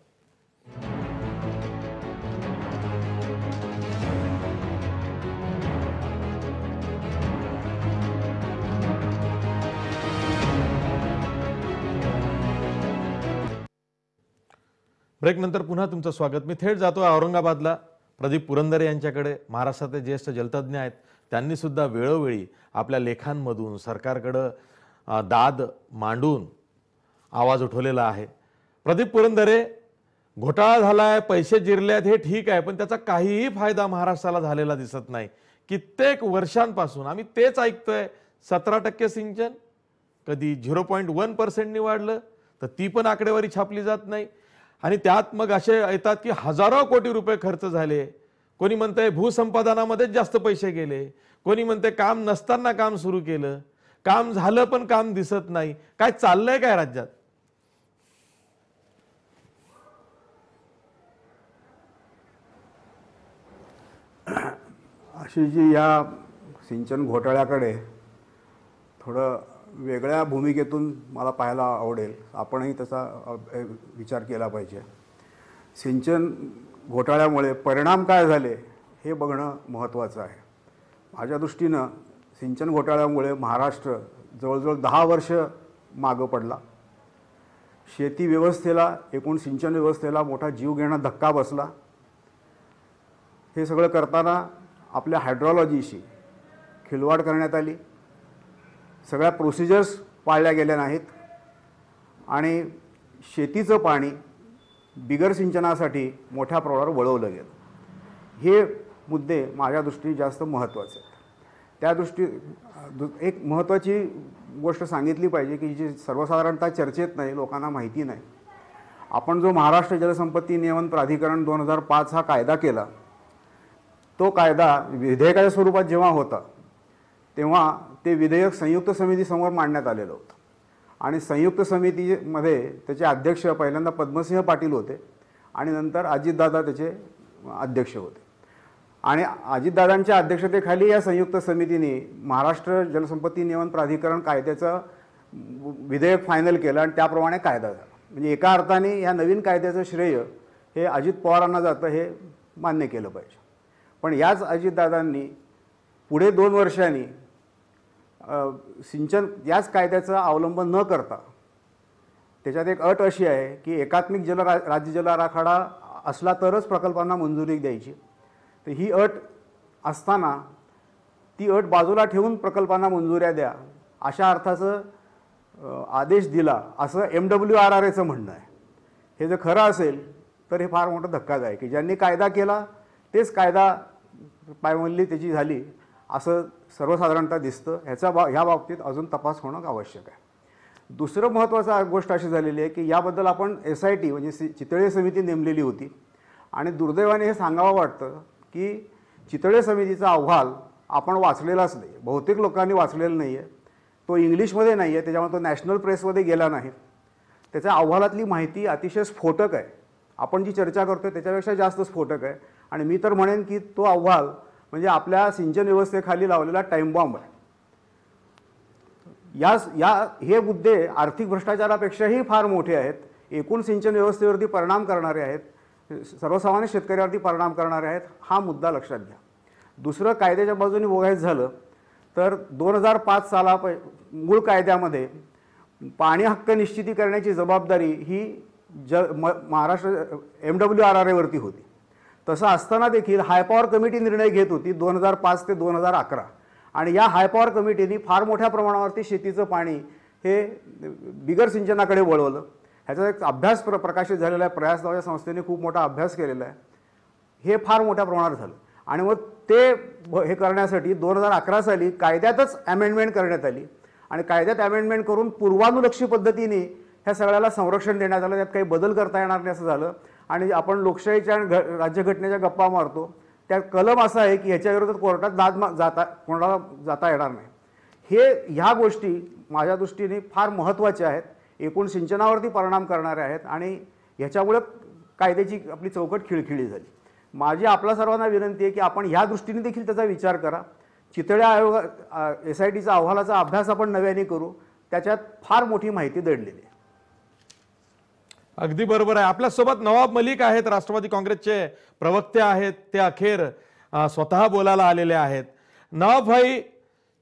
Speaker 1: ब्रेकनंतर पुन्हा तुमचं स्वागत. मी थेट जातो औरंगाबादला प्रदीप पुरंदरे यांच्याकडे. महाराष्ट्राचे ज्येष्ठ जलतज्ञ आहेत. त्यांनी सुद्धा वेळोवेळी आपल्या लेखांमधून सरकारकडं दाद मांडून आवाज उठवलेला आहे. प्रदीप पुरंदरे, घोटाळा झालाय, पैसे जिरलेत, हे ठीक आहे, पण त्याचा काहीही फायदा महाराष्ट्राला झालेला दिसत नाही. कित्येक वर्षांपासून आम्ही तेच ऐकतोय. 17% सिंचन, कधी 0.1% वाढलं, तर ती पण आकडेवारी छापली जात नाही. आणि त्यात मग असे येतात की हजारो कोटी रुपये खर्च झाले. कोणी म्हणतंय भूसंपादनामध्येच जास्त पैसे गेले, कोणी म्हणते काम नसताना काम सुरू केलं, काम झालं पण काम दिसत नाही. काय चाललंय काय राज्यात?
Speaker 12: अशी जी या सिंचन घोटाळ्याकडे थोडं वेगळ्या भूमिकेतून मला पाहायला आवडेल. आपणही त्याचा विचार केला पाहिजे. सिंचन घोटाळ्यामुळे परिणाम काय झाले हे बघणं महत्त्वाचं आहे. माझ्या दृष्टीनं सिंचन घोटाळ्यामुळे महाराष्ट्र जवळजवळ 10 वर्ष मागं पडला. शेती व्यवस्थेला, एकूण सिंचन व्यवस्थेला मोठा जीवघेणा धक्का बसला. हे सगळं करताना आपल्या हायड्रॉलॉजीशी खिलवाड करण्यात आली. सगळ्या प्रोसिजर्स पाळल्या गेल्या नाहीत आणि शेतीचं पाणी बिगर सिंचनासाठी मोठ्या प्रमाणावर वळवलं गेलं. हे मुद्दे माझ्या दृष्टीने जास्त महत्त्वाचे आहेत. त्या एक महत्त्वाची गोष्ट सांगितली पाहिजे की जी सर्वसाधारणतः चर्चेत नाही, लोकांना माहिती नाही. आपण जो महाराष्ट्र जलसंपत्ती नियमन प्राधिकरण 2005 हा कायदा केला, तो कायदा विधेयकाच्या स्वरूपात जेव्हा होता तेव्हा ते विधेयक संयुक्त समितीसमोर मांडण्यात आलेलं होतं आणि संयुक्त समितीमध्ये त्याचे अध्यक्ष पहिल्यांदा पद्मसिंह पाटील होते आणि नंतर अजितदादा त्याचे अध्यक्ष होते. आणि अजितदादांच्या अध्यक्षतेखाली या संयुक्त समितीने महाराष्ट्र जलसंपत्ती नियमन प्राधिकरण कायद्याचं विधेयक फायनल केलं आणि त्याप्रमाणे कायदा झाला. म्हणजे एका अर्थाने या नवीन कायद्याचं श्रेय हे अजित पवारांना जातं, हे मान्य केलं पाहिजे. पण याच अजितदादांनी पुढे 2 वर्षांनी सिंचन याच कायद्याचा अवलंब न करता त्याच्यात एक अट अशी आहे की एकात्मिक राज्य जल आराखडा असला तरच प्रकल्पांना मंजुरी द्यायची. तर ही अट असताना ती अट बाजूला ठेवून प्रकल्पांना मंजुऱ्या द्या अशा अर्थाचं आदेश दिला असं MWRRAचं म्हणणं आहे. हे जर खरं असेल तर हे फार मोठा धक्काच आहे की ज्यांनी कायदा केला तेच कायदा पायमल्ली त्याची झाली असं सर्वसाधारणतः दिसतं. ह्या बाबतीत अजून तपास होणं आवश्यक आहे. दुसरं महत्त्वाचं गोष्ट अशी झालेली आहे की याबद्दल आपण SIT म्हणजे चितळे समिती नेमलेली होती आणि दुर्दैवाने हे सांगावं वाटतं की चितळे समितीचा अहवाल आपण वाचलेलाच नाही. बहुतेक लोकांनी वाचलेला नाही आहे. तो इंग्लिशमध्ये नाही आहे, त्याच्यामुळे तो नॅशनल प्रेसमध्ये गेला नाही. त्याच्या अहवालातली माहिती अतिशय स्फोटक आहे. आपण जी चर्चा करतो त्याच्यापेक्षा जास्त स्फोटक आहे आणि मी तर म्हणेन की तो अहवाल म्हणजे आपल्या सिंचन व्यवस्थेखाली लावलेला टाईम बॉम्ब आहे. हे मुद्दे आर्थिक भ्रष्टाचारापेक्षाही फार मोठे आहेत. एकूण सिंचन व्यवस्थेवरती परिणाम करणारे आहेत, सर्वसामान्य शेतकऱ्यावरती परिणाम करणारे आहेत. हा मुद्दा लक्षात घ्या. दुसरं कायद्याच्या बाजूने बघायचं झालं तर 2005 साला मूळ कायद्यामध्ये पाणी हक्क निश्चिती करण्याची जबाबदारी ही महाराष्ट्र MWRRAवरती होती. तसं असताना देखील हायपॉवर कमिटी निर्णय घेत होती 2005 ते 2011 आणि या हायपॉवर कमिटीने फार मोठ्या प्रमाणावरती शेतीचं पाणी हे बिगर सिंचनाकडे वळवलं. ह्याचा एक अभ्यास प्रकाशित झालेला आहे. प्रयास नावाच्या संस्थेने खूप मोठा अभ्यास केलेला आहे. हे फार मोठ्या प्रमाणात झालं आणि मग ते हे करण्यासाठी 2011 साली कायद्यातच अमेंडमेंट करण्यात आली आणि कायद्यात अमेंडमेंट करून पूर्वानुलक्षी पद्धतीने ह्या सगळ्याला संरक्षण देण्यात आलं. त्यात काही बदल करता येणार नाही असं झालं. आणि आपण लोकशाहीच्या राज्यघटनेच्या गप्पा मारतो, त्यात कलम असा आहे की ह्याच्या विरोधात कोर्टात कोणाला जाता येणार नाही. ह्या गोष्टी माझ्या दृष्टीने फार महत्त्वाच्या आहेत, एकूण सिंचनावरती परिणाम करणाऱ्या आहेत आणि ह्याच्यामुळे कायद्याची आपली चौकट खिळखिळी झाली. माझी आपल्या सर्वांना विनंती आहे की आपण ह्या दृष्टीने देखील त्याचा विचार करा. चितळ्या आयोग SITचा अहवालाचा अभ्यास आपण नव्याने करू. त्याच्यात फार मोठी माहिती दडलेली आहे.
Speaker 1: अगदी बरोबर आहे. आपल्यासोबत नवाब मलिक आहेत, राष्ट्रवादी काँग्रेसचे प्रवक्ते आहेत. ते अखेर स्वतः बोलायला आलेले आहेत. नवाब भाई,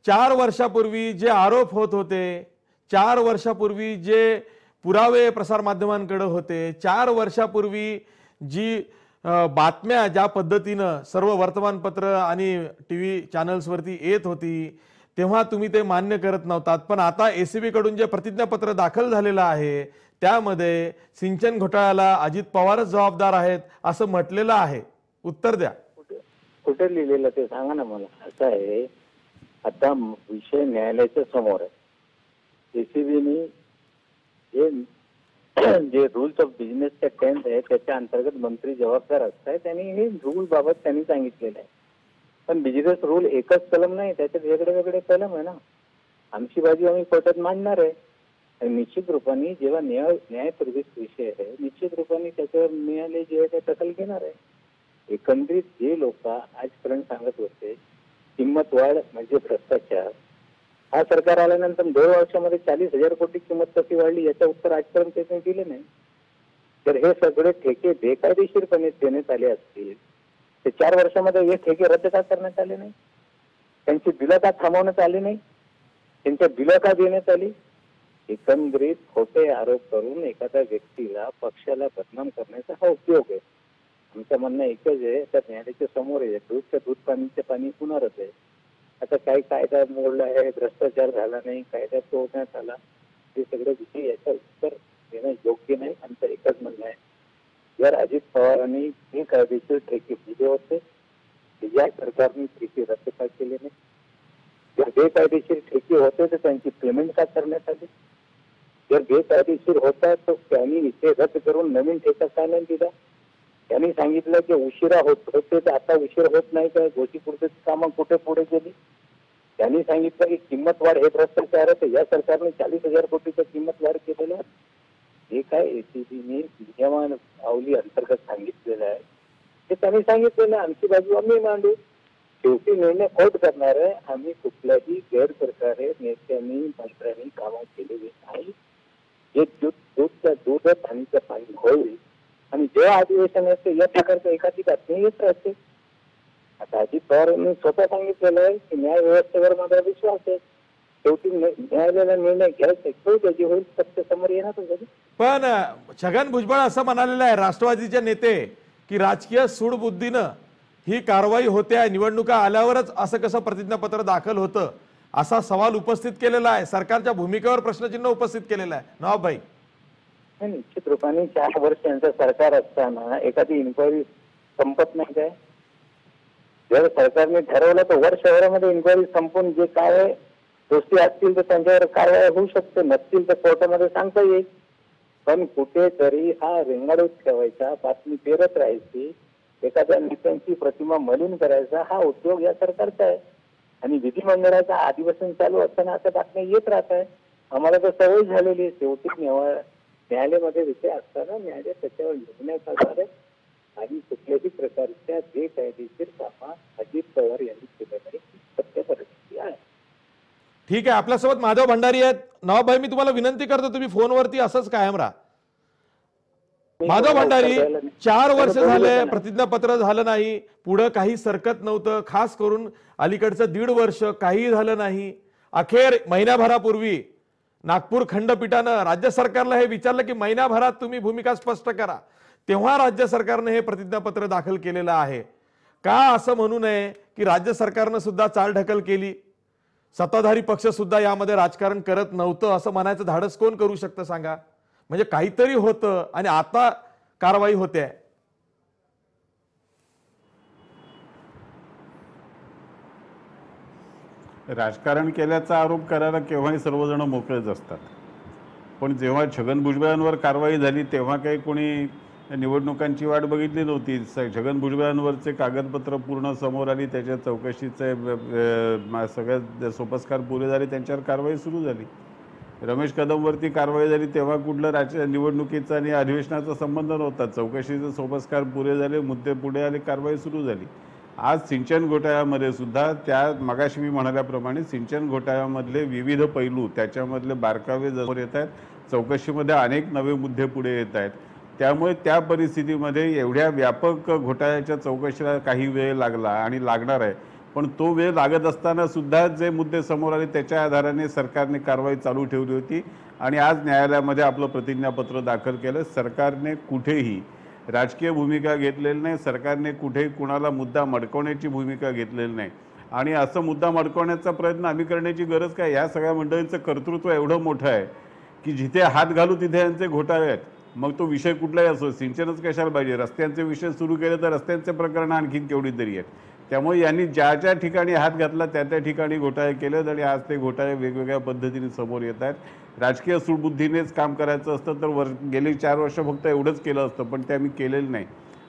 Speaker 1: 4 वर्षापूर्वी जे आरोप होत होते, 4 वर्षापूर्वी जे पुरावे प्रसारमाध्यमांकडे होते, 4 वर्षापूर्वी जी बातम्या ज्या पद्धतीनं सर्व वर्तमानपत्र आणि TV चॅनल्सवरती येत होती, तेव्हा तुम्ही ते मान्य करत नव्हतात. पण आता ACB कडून जे प्रतिज्ञापत्र दाखल झालेलं आहे त्यामध्ये सिंचन घोटाळ्याला अजित पवारच जबाबदार आहेत असं म्हटलेलं आहे. उत्तर द्या.
Speaker 13: कुठे लिहिलेलं ते सांगा ना मला. असं आहे, आता विषय न्यायालयाच्या समोर आहे. ACBने जे रूल्स ऑफ बिझनेसच्या 10th आहे त्याच्या अंतर्गत मंत्री जबाबदार असतात. त्यांनी हे रूल बाबत त्यांनी सांगितलेलं आहे. पण बिझनेस रूल एकच कलम नाही, त्याच्यात वेगळे वेगळे कलम आहे ना. आमची बाजू आम्ही कोर्टात मांडणार आहे. निश्चित रूपाने जेव्हा न्यायपूर्वीच विषय आहे, निश्चित रूपाने त्याच्यावर न्यायालय जे आहे ते दखल घेणार आहे. एकंदरीत जे लोक आजपर्यंत सांगत होते किंमत वाढ म्हणजे भ्रष्टाचार, हा सरकार आल्यानंतर 2 वर्षामध्ये 40,000 कोटी किंमत कशी वाढली याचं उत्तर आजपर्यंत त्यांनी दिले नाही. तर हे सगळे ठेके बेकायदेशीरपणे देण्यात आले असतील ते 4 वर्षामध्ये हे ठेके रद्द का करण्यात आले नाही? त्यांची बिलं का थांबवण्यात आली नाही? त्यांच्या बिलं का देण्यात आली? एकंदरीत खोटे आरोप करून एखाद्या व्यक्तीला, पक्षाला बदनाम करण्याचा हा उपयोग आहे. आमचं म्हणणं एकच आहे, तर न्यायालयाच्या समोर आहे, दूधच्या दूध पाणीचे पाणी होणारच आहे. आता काही कायदा मोडला आहे, भ्रष्टाचार झाला नाही, कायदा तोडण्यात आला, हे सगळे विषय याचं उत्तर देणं योग्य नाही. आमचं एकच म्हणणं आहे, जर अजित पवारांनी बेकायदेशीर ठेके दिले होते या सरकारने ठेके रद्द का केले नाही? जर बेकायदेशीर ठेके होते तर त्यांची पेमेंट का करण्यात आली? जर बेकायदेशीर होता तर त्यांनी ते रद्द करून नवीन ठेका का नाही दिला? त्यांनी सांगितलं की उशिरा होत होते तर आता उशीर होत नाही का? गोष्टीपुरते कामं कुठे पुढे गेली? त्यांनी सांगितलं की किंमत वाढ हे भ्रष्टाचार आहे. या सरकारने 40,000 कोटीचं किंमत वाढ केलेलं आहे. हे काय ACBने नियमावली अंतर्गत सांगितलेलं आहे ते त्यांनी सांगितलेलं. आमची बाजू आम्ही मांडू. शेवटी निर्णय कोर्ट करणार आहे. आम्ही कुठल्याही गैरप्रकारे नेत्यांनी, मंत्र्यांनी कामं केलेली नाही. जे दूधच्या दूध, पाणीचं पाणी होईल आणि जेव्हा अधिवेशन येते या प्रकारच्या एखादी बातमी येत राहते. आता अजित पवारांनी स्वतः सांगितलेलं आहे की न्याय व्यवस्थेवर माझा विश्वास आहे. शेवटी न्यायालयाला निर्णय घ्यायचा किंवा त्याची होईल सत्य समोर येणार.
Speaker 1: पण छगन भुजबळ असं म्हणालेलं आहे राष्ट्रवादीचे नेते की राजकीय सूडबुद्धीनं ही कारवाई होते, निवडणुका आल्यावरच असं कसं प्रतिज्ञापत्र दाखल होतं असा सवाल उपस्थित केलेला आहे. सरकारच्या भूमिकेवर प्रश्नचिन्ह उपस्थित केलेलं आहे. नवाब भाई,
Speaker 13: निश्चित रूपाने 4 वर्ष यांचं सरकार असताना एखादी इन्क्वायरी संपत नाही काय? जर सरकारने ठरवलं तर वर्षभरामध्ये इन्क्वायरी संपून जे काय गोष्टी असतील तर त्यांच्यावर कारवाई होऊ शकते, नसतील तर कोर्टामध्ये सांगता येईल. पण कुठेतरी हा रेंगाळून ठेवायचा, बातमी पेरत राहायची, एखाद्या नेत्यांची प्रतिमा मलिन करायचा हा उद्योग या सरकारचा आहे. आणि विधिमंडळाचं अधिवेशन चालू असताना अशा बातम्या येत राहत आहे. आम्हाला तर सवय झालेली आहे. शेवटी न्यायालयामध्ये विषय असताना न्यायालय त्याच्यावर निर्णय करणार आहे. आणि कुठल्याही प्रकारच्या बेकायदेशीर कामा अजित पवार यांनी केलं नाही सत्य परिस्थिती आहे.
Speaker 1: ठीक आहे. आपल्यासोबत माधव भंडारी आहेत. नवाब भाई, मी तुम्हाला विनंती करतो तुम्ही फोनवरती असंच कायम राहा. माधव भंडारी, 4 वर्ष झाले प्रतिज्ञापत्र झालं नाही, पुढं काही सरकत नव्हतं, खास करून अलीकडचं 1.5 वर्ष काही झालं नाही. अखेर महिन्याभरापूर्वी नागपूर खंडपीठानं राज्य सरकारला हे विचारलं की महिन्याभरात तुम्ही भूमिका स्पष्ट करा. तेव्हा राज्य सरकारने हे प्रतिज्ञापत्र दाखल केलेलं आहे. का असं म्हणू नये की राज्य सरकारनं सुद्धा चालढकल केली, सत्ताधारी पक्ष सुद्धा यामध्ये राजकारण करत नव्हतं असं म्हणायचं धाडस कोण करू शकतं सांगा? म्हणजे काहीतरी होतं आणि आता कारवाई होते.
Speaker 10: राजकारण केल्याचा आरोप करायला केव्हाही सर्वजण मोकळेच असतात. पण जेव्हा छगन भुजबळांवर कारवाई झाली तेव्हा काही कोणी निवडणुकांची वाट बघितली नव्हती. छगन भुजबळांवरचे कागदपत्र पूर्ण समोर आली, त्याच्या चौकशीचे सगळ्या सोपस्कार पुरे झाले, त्यांच्यावर कारवाई सुरू झाली. रमेश कदमवरती कारवाई झाली तेव्हा कुठलं निवडणुकीचा आणि अधिवेशनाचा संबंध नव्हता. चौकशीचे सोपस्कार पुरे झाले, मुद्दे पुढे आले, कारवाई सुरू झाली. आज सिंचन घोटाळ्यामध्ये सुद्धा त्या मगाशी मी म्हणाल्याप्रमाणे सिंचन घोटाळ्यामधले विविध पैलू, त्याच्यामधले बारकावे समोर येत आहेत. चौकशीमध्ये अनेक नवे मुद्दे पुढे येत आहेत. त्यामुळे त्या परिस्थितीमध्ये एवढ्या व्यापक घोटाळ्याच्या चौकशीला काही वेळ लागला आणि लागणार आहे. पण तो वेळ लागत असताना सुद्धा जे मुद्दे समोर आले त्याच्या आधाराने सरकारने कारवाई चालू ठेवली होती आणि आज न्यायालयामध्ये आपलं प्रतिज्ञापत्र दाखल केलं. सरकारने कुठेही राजकीय भूमिका घेतलेली नाही. सरकारने कुठेही कुणाला मुद्दा मडकवण्याची भूमिका घेतलेली नाही. आणि असं मुद्दा मडकवण्याचा प्रयत्न आम्ही करण्याची गरज काय? या सगळ्या मंडळींचं कर्तृत्व एवढं मोठं आहे की जिथे हात घालू तिथे यांचे घोटाळे आहेत. मग तो विषय कुठलाही असो, सिंचनच कशाला पाहिजे, रस्त्यांचे विषय सुरू केले तर रस्त्यांचे प्रकरण आणखीन केवढी तरी आहेत. त्यामुळे यांनी ज्या ज्या ठिकाणी हात घातला त्या त्या ठिकाणी घोटाळे केलेत आणि आज ते घोटाळे वेगवेगळ्या पद्धतीने समोर येत आहेत. राजकीय सूडबुद्धीनेच काम करायचं असतं तर गेली 4 वर्ष फक्त एवढंच केलं असतं, पण ते आम्ही केलेलं नाही.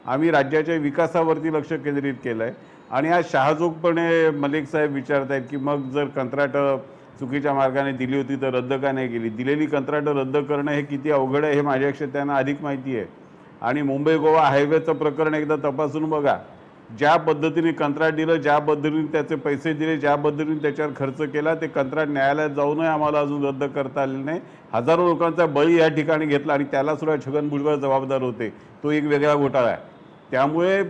Speaker 10: आम्ही राज्याच्या विकासावरती लक्ष केंद्रित केलं आहे. आणि आज शहाजोगपणे मलिक साहेब विचारत आहेत की मग जर कंत्राटं चुकीच्या मार्गाने दिली होती तर रद्द का नाही केली. दिलेली कंत्राटं रद्द करणं हे किती अवघड आहे हे माझ्यापेक्षा त्यांना अधिक माहिती आहे. आणि मुंबई गोवा हायवेचं प्रकरण एकदा तपासून बघा. ज्या पद्धतीने कंत्राट दिलं, ज्या पद्धतीने त्याचे पैसे दिले, ज्या पद्धतीने त्याच्यावर खर्च केला, ते कंत्राट न्यायालयात जाऊनही आम्हाला अजून रद्द करता आलेलं नाही. हजारो लोकांचा बळी या ठिकाणी घेतला आणि त्याला सुद्धा छगन भुजबळ जबाबदार होते. तो एक वेगळा घोटाळा आहे. त्यामुळे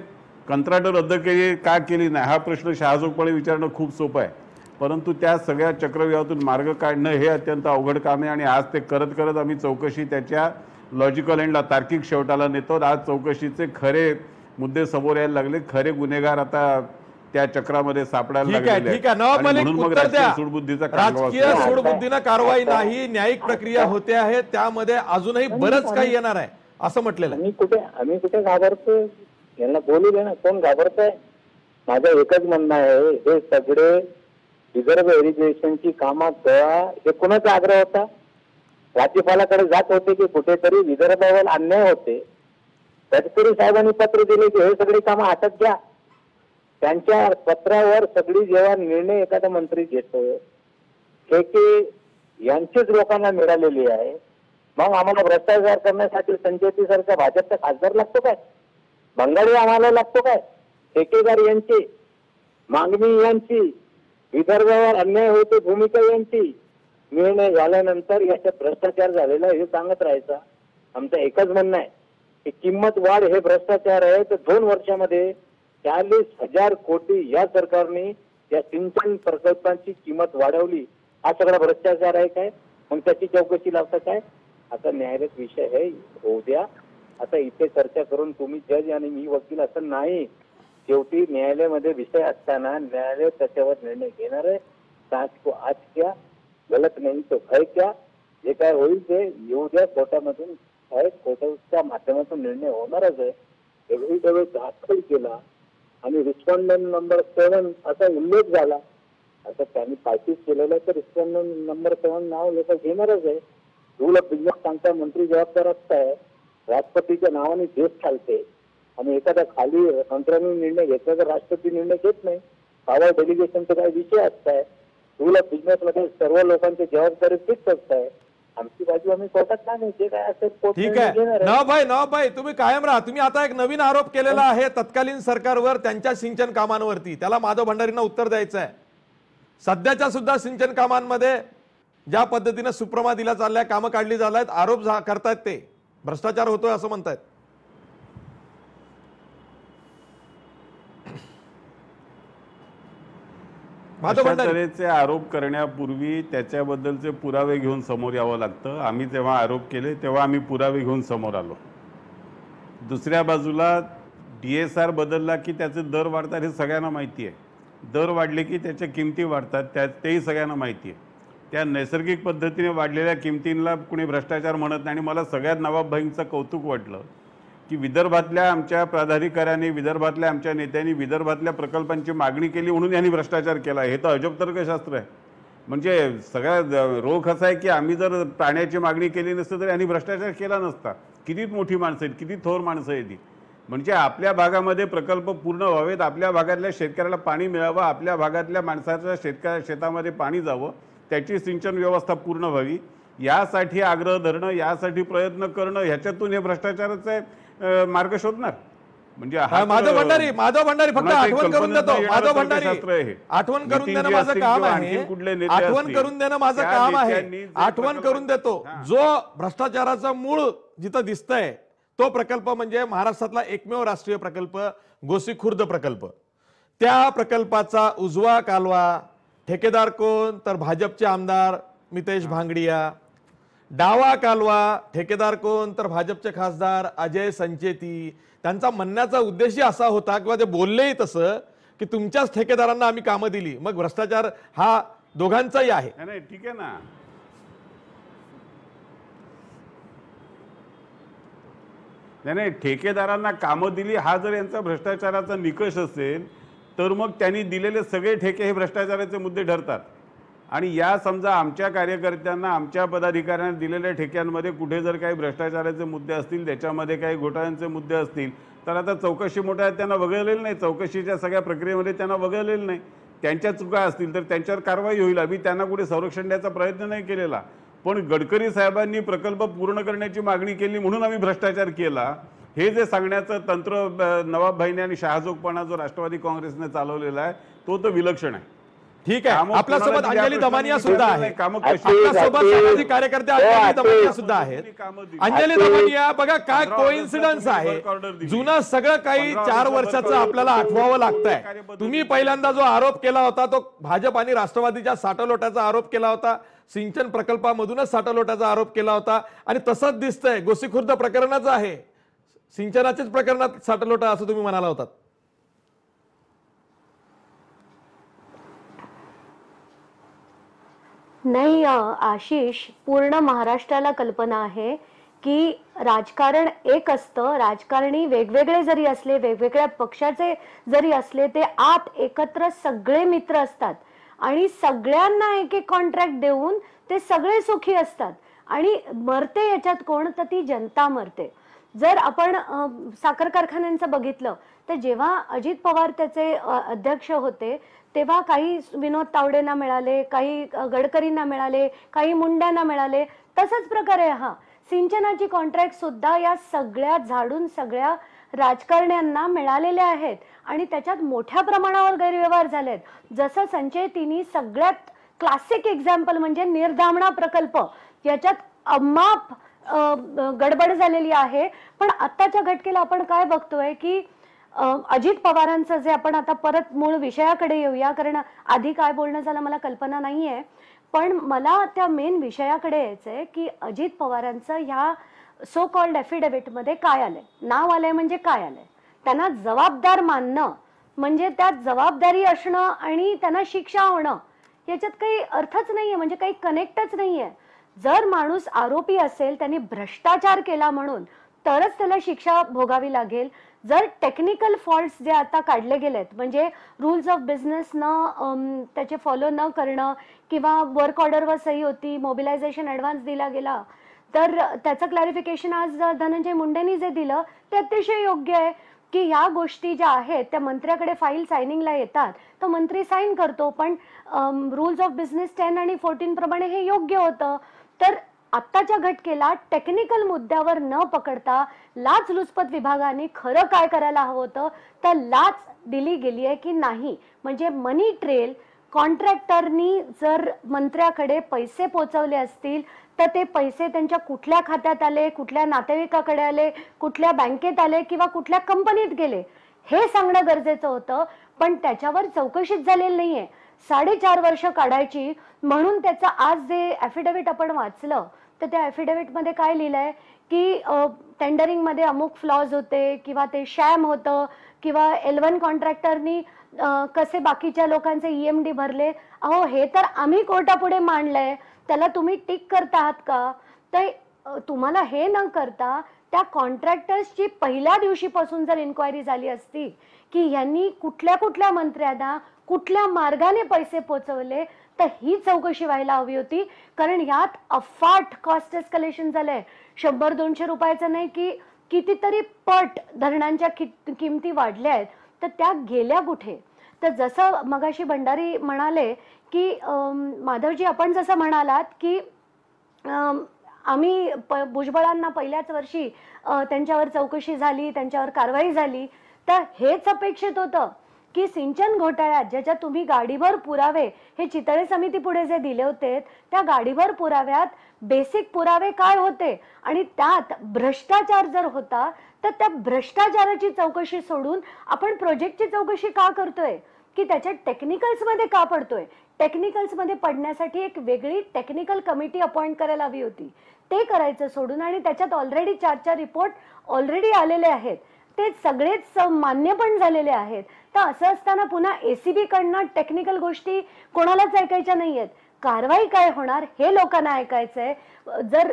Speaker 10: कंत्राटं रद्द केली का केली नाही हा प्रश्न शहाजोगपणे विचारणं खूप सोपं आहे. परंतु त्या सगळ्या चक्रव्यूहातून मार्ग काढणं हे अत्यंत अवघड काम आहे. आणि आज ते करत करत आम्ही चौकशी त्याच्या लॉजिकल एंडला, तार्किक शेवटाला नेतो. आज चौकशीचे खरे मुद्दे समोर यायला लागले. खरे गुन्हेगार आता त्या चक्रामध्ये सापडायला लागले.
Speaker 1: ठीक आहे नवाब मलिक, उत्तर द्या. राजकीय सूडबुद्धीनं कारवाई नाही, न्यायिक प्रक्रिया होते आहे, त्यामध्ये अजूनही बरंच काही येणार आहे असं म्हटलेलं आहे.
Speaker 13: आम्ही कुठे घाबरतो? यांना बोलू दे ना, कोण घाबरतंय? माझं एकच म्हणणं आहे, हे सगळे रिझर्व्ह इरिगेशनची कामात गळा हे कुणाचा आग्रह होता? राज्यपालाकडे जात होते की कुठेतरी विदर्भावर अन्याय होते? गडकरी साहेबांनी पत्र दिले की हे सगळी कामं हातात घ्या. त्यांच्या पत्रावर सगळी जेव्हा निर्णय एखादा मंत्री घेतो हे यांचीच लोकांना मिळालेली आहे. मग आम्हाला भ्रष्टाचार करण्यासाठी संजय सारखा भाजपचा खासदार लागतो काय? बंगाली आम्हाला लागतो काय? ठेकेदार यांची मागणी यांची, विदर्भावर अन्याय होतो भूमिका यांची. निर्णय झाल्यानंतर याच्यात भ्रष्टाचार झालेला हे सांगत राहायचा. आमचं एकच म्हणणं आहे की किंमत वाढ हे भ्रष्टाचार आहे. तर 2 वर्षामध्ये 40,000 कोटी या सरकारने या सिंचन प्रकल्पांची किंमत वाढवली. हा सगळा भ्रष्टाचार आहे काय? मग त्याची चौकशी लावता काय? आता न्यायालयात विषय आहे, होऊ द्या. आता इथे चर्चा करून तुम्ही जज आणि मी वकील असं नाही. शेवटी न्यायालयामध्ये विषय असताना न्यायालय त्याच्यावर निर्णय घेणार आहे. सांच को आज क्या, गलत नाही तो है क्या, जे काय होईल ते येऊ द्या. कोर्टामधून कोर्टाच्या माध्यमातून निर्णय होणारच आहे. एवढी दाखल केला आणि रिस्पॉन्डंट नंबर 7 असा उल्लेख झाला. आता त्यांनी पायपीस केलेलं तर रिस्पॉन्डंट नंबर 7 नाव लोक घेणारच आहे. रूल ऑफ बिझनेस सांगता मंत्री जबाबदार असताय. राष्ट्रपतीच्या नावाने देश चालते आणि एखादा खाली मंत्र्यांनी निर्णय घेतला तर राष्ट्रपती निर्णय घेत नाही. पॉवर डेलिगेशनचा काही विषय असताय. रूल ऑफ बिझनेस मध्ये सर्व लोकांची जबाबदारी फिक्स असताय. आमची बाजू आम्ही कोर्टात नाही, जे काय असेल
Speaker 1: ठीक आहे. नवाब भाई तुम्ही कायम राहा. तुम्ही आता एक नवीन आरोप केलेला आहे तत्कालीन सरकारवर, त्यांच्या सिंचन कामांवरती. त्याला माधव भंडारींना उत्तर द्यायचं आहे. सध्याच्या सुद्धा सिंचन कामांमध्ये ज्या पद्धतीने सुप्रमा दिला चाललाय, कामं काढली जात, आरोप करतायत, ते भ्रष्टाचार होतोय असं म्हणतायत.
Speaker 10: तऱ्हेचे आरोप करण्यापूर्वी त्याच्याबद्दलचे पुरावे घेऊन समोर यावं लागतं. आम्ही जेव्हा आरोप केले तेव्हा आम्ही पुरावे घेऊन समोर आलो. दुसऱ्या बाजूला DSR बदलला की त्याचे दर वाढतात हे सगळ्यांना माहिती आहे. दर वाढले की त्याच्या किमती वाढतात तेही सगळ्यांना माहिती आहे. त्या नैसर्गिक पद्धतीने वाढलेल्या किमतींना कुणी भ्रष्टाचार म्हणत नाही. आणि मला सगळ्यात नवाबभाईंचं कौतुक वाटलं की विदर्भातल्या आमच्या प्राधिकाऱ्यांनी, विदर्भातल्या आमच्या नेत्यांनी विदर्भातल्या प्रकल्पांची मागणी केली म्हणून यांनी भ्रष्टाचार केला. हे तर अजब तर्कशास्त्र आहे. म्हणजे सगळ्या रोख असा आहे की आम्ही जर पाण्याची मागणी केली नसतं तर यांनी भ्रष्टाचार केला नसता. किती मोठी माणसं आहेत, किती थोर माणसं आहेत ती. म्हणजे आपल्या भागामध्ये प्रकल्प पूर्ण व्हावेत, आपल्या भागातल्या शेतकऱ्याला पाणी मिळावं, आपल्या भागातल्या माणसाच्या शेतामध्ये पाणी जावं, त्याची सिंचन व्यवस्था पूर्ण व्हावी. यासाठी आग्रह धरणं, यासाठी प्रयत्न करणं, ह्याच्यातून हे भ्रष्टाचाराचे मार्ग शोधणार. म्हणजे
Speaker 1: माधव भंडारी फक्त आठवण करून देतो. माधव भंडारी आठवण करून देणं माझं काम आहे. आठवण करून देणं माझं काम आहे. आठवण करून देतो. जो भ्रष्टाचाराचं मूळ जिथं दिसतंय तो प्रकल्प म्हणजे महाराष्ट्रातला एकमेव राष्ट्रीय प्रकल्प गोसी खुर्द प्रकल्प. त्या प्रकल्पाचा उजवा कालवा ठेकेदार कोण तर भाजपचे आमदार मितेश भांगडिया, डावा कालवा ठेकेदार कोण तर भाजपचे खासदार अजय संचेती. त्यांचा म्हणण्याचा उद्देश असा होता किंवा ते बोललेही तसं की तुमच्याच ठेकेदारांना आम्ही कामं दिली. मग भ्रष्टाचार हा दोघांचाही आहे.
Speaker 10: नाही ठीक आहे ना. नाही ठेकेदारांना कामं दिली हा जर यांचा भ्रष्टाचाराचा निकष असेल तर मग त्यांनी दिलेले सगळे ठेके हे भ्रष्टाचाराचे मुद्दे ठरतात. आणि या समजा आमच्या कार्यकर्त्यांना आमच्या पदाधिकाऱ्यांना दिलेल्या ठेक्यांमध्ये कुठे जर काही भ्रष्टाचाराचे मुद्दे असतील, त्याच्यामध्ये काही घोटाळ्यांचे मुद्दे असतील तर आता चौकशी मोठ्या त्यांना वगळलेलं नाही. चौकशीच्या सगळ्या प्रक्रियेमध्ये त्यांना वगळलेलं नाही. त्यांच्या चुका असतील तर त्यांच्यावर कारवाई होईल. आम्ही त्यांना कुठे संरक्षण द्यायचा प्रयत्न नाही केलेला. पण गडकरी साहेबांनी प्रकल्प पूर्ण करण्याची मागणी केली म्हणून आम्ही भ्रष्टाचार केला हे जे सांगण्याचं तंत्र नवाबभाईने आणि शहाजोगपणा जो राष्ट्रवादी काँग्रेसने चालवलेला आहे तो तर विलक्षण आहे.
Speaker 1: ठीक आहे. आपल्यासोबत अंजली दमानिया सुद्धा आहे. आपल्यासोबत सामाजिक कार्यकर्ते अंजली दमानिया सुद्धा आहेत. अंजली दमानिया बघा काय कोइन्सिडन्स आहे. जुनं सगळं काही 4 वर्षाचं आपल्याला आठवावं लागतंय. तुम्ही पहिल्यांदा जो आरोप केला होता तो भाजप आणि राष्ट्रवादीच्या साठलोटाचा आरोप केला होता. सिंचन प्रकल्पामधूनच साठलोटाचा आरोप केला होता आणि तसंच दिसतंय गोसी खुर्द प्रकरणाचं आहे. सिंचनाच्याच प्रकरणात साठलोटा असं तुम्ही म्हणाला होतात.
Speaker 14: नाही आशिष, पूर्ण महाराष्ट्राला कल्पना आहे की राजकारण एक असतं. राजकारणी वेगवेगळे जरी असले, वेगवेगळ्या पक्षाचे जरी असले, ते आत एकत्र सगळे मित्र असतात आणि सगळ्यांना एक एक कॉन्ट्रॅक्ट देऊन ते सगळे सुखी असतात. आणि मरते याच्यात कोण तर ती जनता मरते. जर आपण साखर कारखान्यांचं बघितलं तर जेव्हा अजित पवार त्याचे अध्यक्ष होते तेव्हा काही विनोद तावडेंना मिळाले, काही गडकरींना मिळाले, काही मुंड्यांना मिळाले. तसंच प्रकारे हा सिंचनाची कॉन्ट्रॅक्ट सुद्धा या सगळ्या झाडून सगळ्या राजकारण्यांना मिळालेले आहेत आणि त्याच्यात मोठ्या प्रमाणावर गैरव्यवहार झालेत. जसं संचेतींनी सगळ्यात क्लासिक एक्झाम्पल म्हणजे निर्धामणा प्रकल्प, याच्यात अमाप गडबड झालेली आहे. पण आत्ताच्या घटकेला आपण काय बघतोय की अजित पवारांचं जे, आपण आता परत मूळ विषयाकडे येऊया कारण आधी काय बोलणं झालं मला कल्पना नाहीये, पण मला त्या मेन विषयाकडे यायचंय की अजित पवारांचं ह्या सो कॉल्ड ॲफिडेव्हिटमध्ये काय आलंय, नाव आलंय म्हणजे काय आलंय. त्यांना जबाबदार मानणं म्हणजे त्यात जबाबदारी असणं आणि त्यांना शिक्षा होणं याच्यात काही अर्थच नाहीये, म्हणजे काही कनेक्टच नाहीये. जर माणूस आरोपी असेल, त्यांनी भ्रष्टाचार केला म्हणून तरच त्याला शिक्षा भोगावी लागेल. जर टेक्निकल फॉल्ट्स जे आता काढले गेलेत म्हणजे रूल्स ऑफ बिझनेस न त्याचे फॉलो न करणं किंवा वर्क ऑर्डरवर सही होती, मोबिलायझेशन ॲडव्हान्स दिला गेला, तर त्याचं क्लॅरिफिकेशन आज धनंजय मुंडेंनी जे दिलं ते अतिशय योग्य आहे की ह्या गोष्टी ज्या आहेत त्या मंत्र्याकडे फाईल सायनिंगला येतात तर मंत्री साईन करतो. पण रूल्स ऑफ बिझनेस 10 आणि 14 प्रमाणे हे योग्य होतं. तर आत्ताच्या घटकेला टेक्निकल मुद्द्यावर न पकडता लाचलुचपत विभागाने खरं काय करायला हवं होतं तर लाच दिली गेली आहे की नाही, म्हणजे मनी ट्रेल कॉन्ट्रॅक्टरनी जर मंत्र्याकडे पैसे पोचवले असतील तर ते पैसे त्यांच्या कुठल्या खात्यात आले, कुठल्या नातेवाईकाकडे आले, कुठल्या बँकेत आले किंवा कुठल्या कंपनीत गेले हे सांगणं गरजेचं होतं. पण त्याच्यावर चौकशीच झालेली नाहीये. 4.5 वर्ष काढायची म्हणून त्याचं आज जे ॲफिडेव्हिट आपण वाचलं तर त्या ॲफिडेव्हिटमध्ये काय लिहिलंय की टेंडरिंगमध्ये अमुक फ्लॉज होते किंवा ते शॅम होतं किंवा L1 कॉन्ट्रॅक्टरनी कसे बाकीच्या लोकांचे EMD भरले. अहो हे तर आम्ही कोर्टापुढे मांडलंय, त्याला तुम्ही टिक करता आहात का? तर तुम्हाला हे न करता त्या कॉन्ट्रॅक्टर्सची पहिल्या दिवशीपासून जर इन्क्वायरी झाली असती की यांनी कुठल्या कुठल्या मंत्र्यांना कुठल्या मार्गाने पैसे पोचवले तर ही चौकशी व्हायला हवी होती. कारण यात अफाट कॉस्ट एस्कलेशन झालंय. 100-200 रुपयाचं नाही की कितीतरी पट धरणांच्या किमती वाढल्या आहेत, तर त्या गेल्या कुठे? तर जसं मगाशी भंडारी म्हणाले की माधवजी आपण जसं म्हणालात की आम्ही भुजबळांना पहिल्याच वर्षी त्यांच्यावर चौकशी झाली, त्यांच्यावर कारवाई झाली, तर हेच अपेक्षित होतं की सिंचन घोटाळ्यात ज्याच्यात तुम्ही गाडीभर पुरावे हे चितळे समिती पुढे जे दिले होते त्या गाडीभर पुराव्यात बेसिक पुरावे काय होते आणि त्यात भ्रष्टाचार जर होता तर त्या भ्रष्टाचाराची चौकशी सोडून आपण प्रोजेक्टची चौकशी का करतोय की त्याच्या टेक्निकल्समध्ये का पडतोय. टेक्निकल्समध्ये पडण्यासाठी एक वेगळी टेक्निकल कमिटी अपॉइंट करायला हवी होती. ते करायचं सोडून आणि त्याच्यात ऑलरेडी 4 रिपोर्ट ऑलरेडी आलेले आहेत, ते सगळेच मान्य पण झालेले आहेत. तर असं असताना पुन्हा ACB कडनं टेक्निकल गोष्टी कोणालाच ऐकायच्या नाहीयेत. कारवाई काय होणार हे लोकांना ऐकायचंय. जर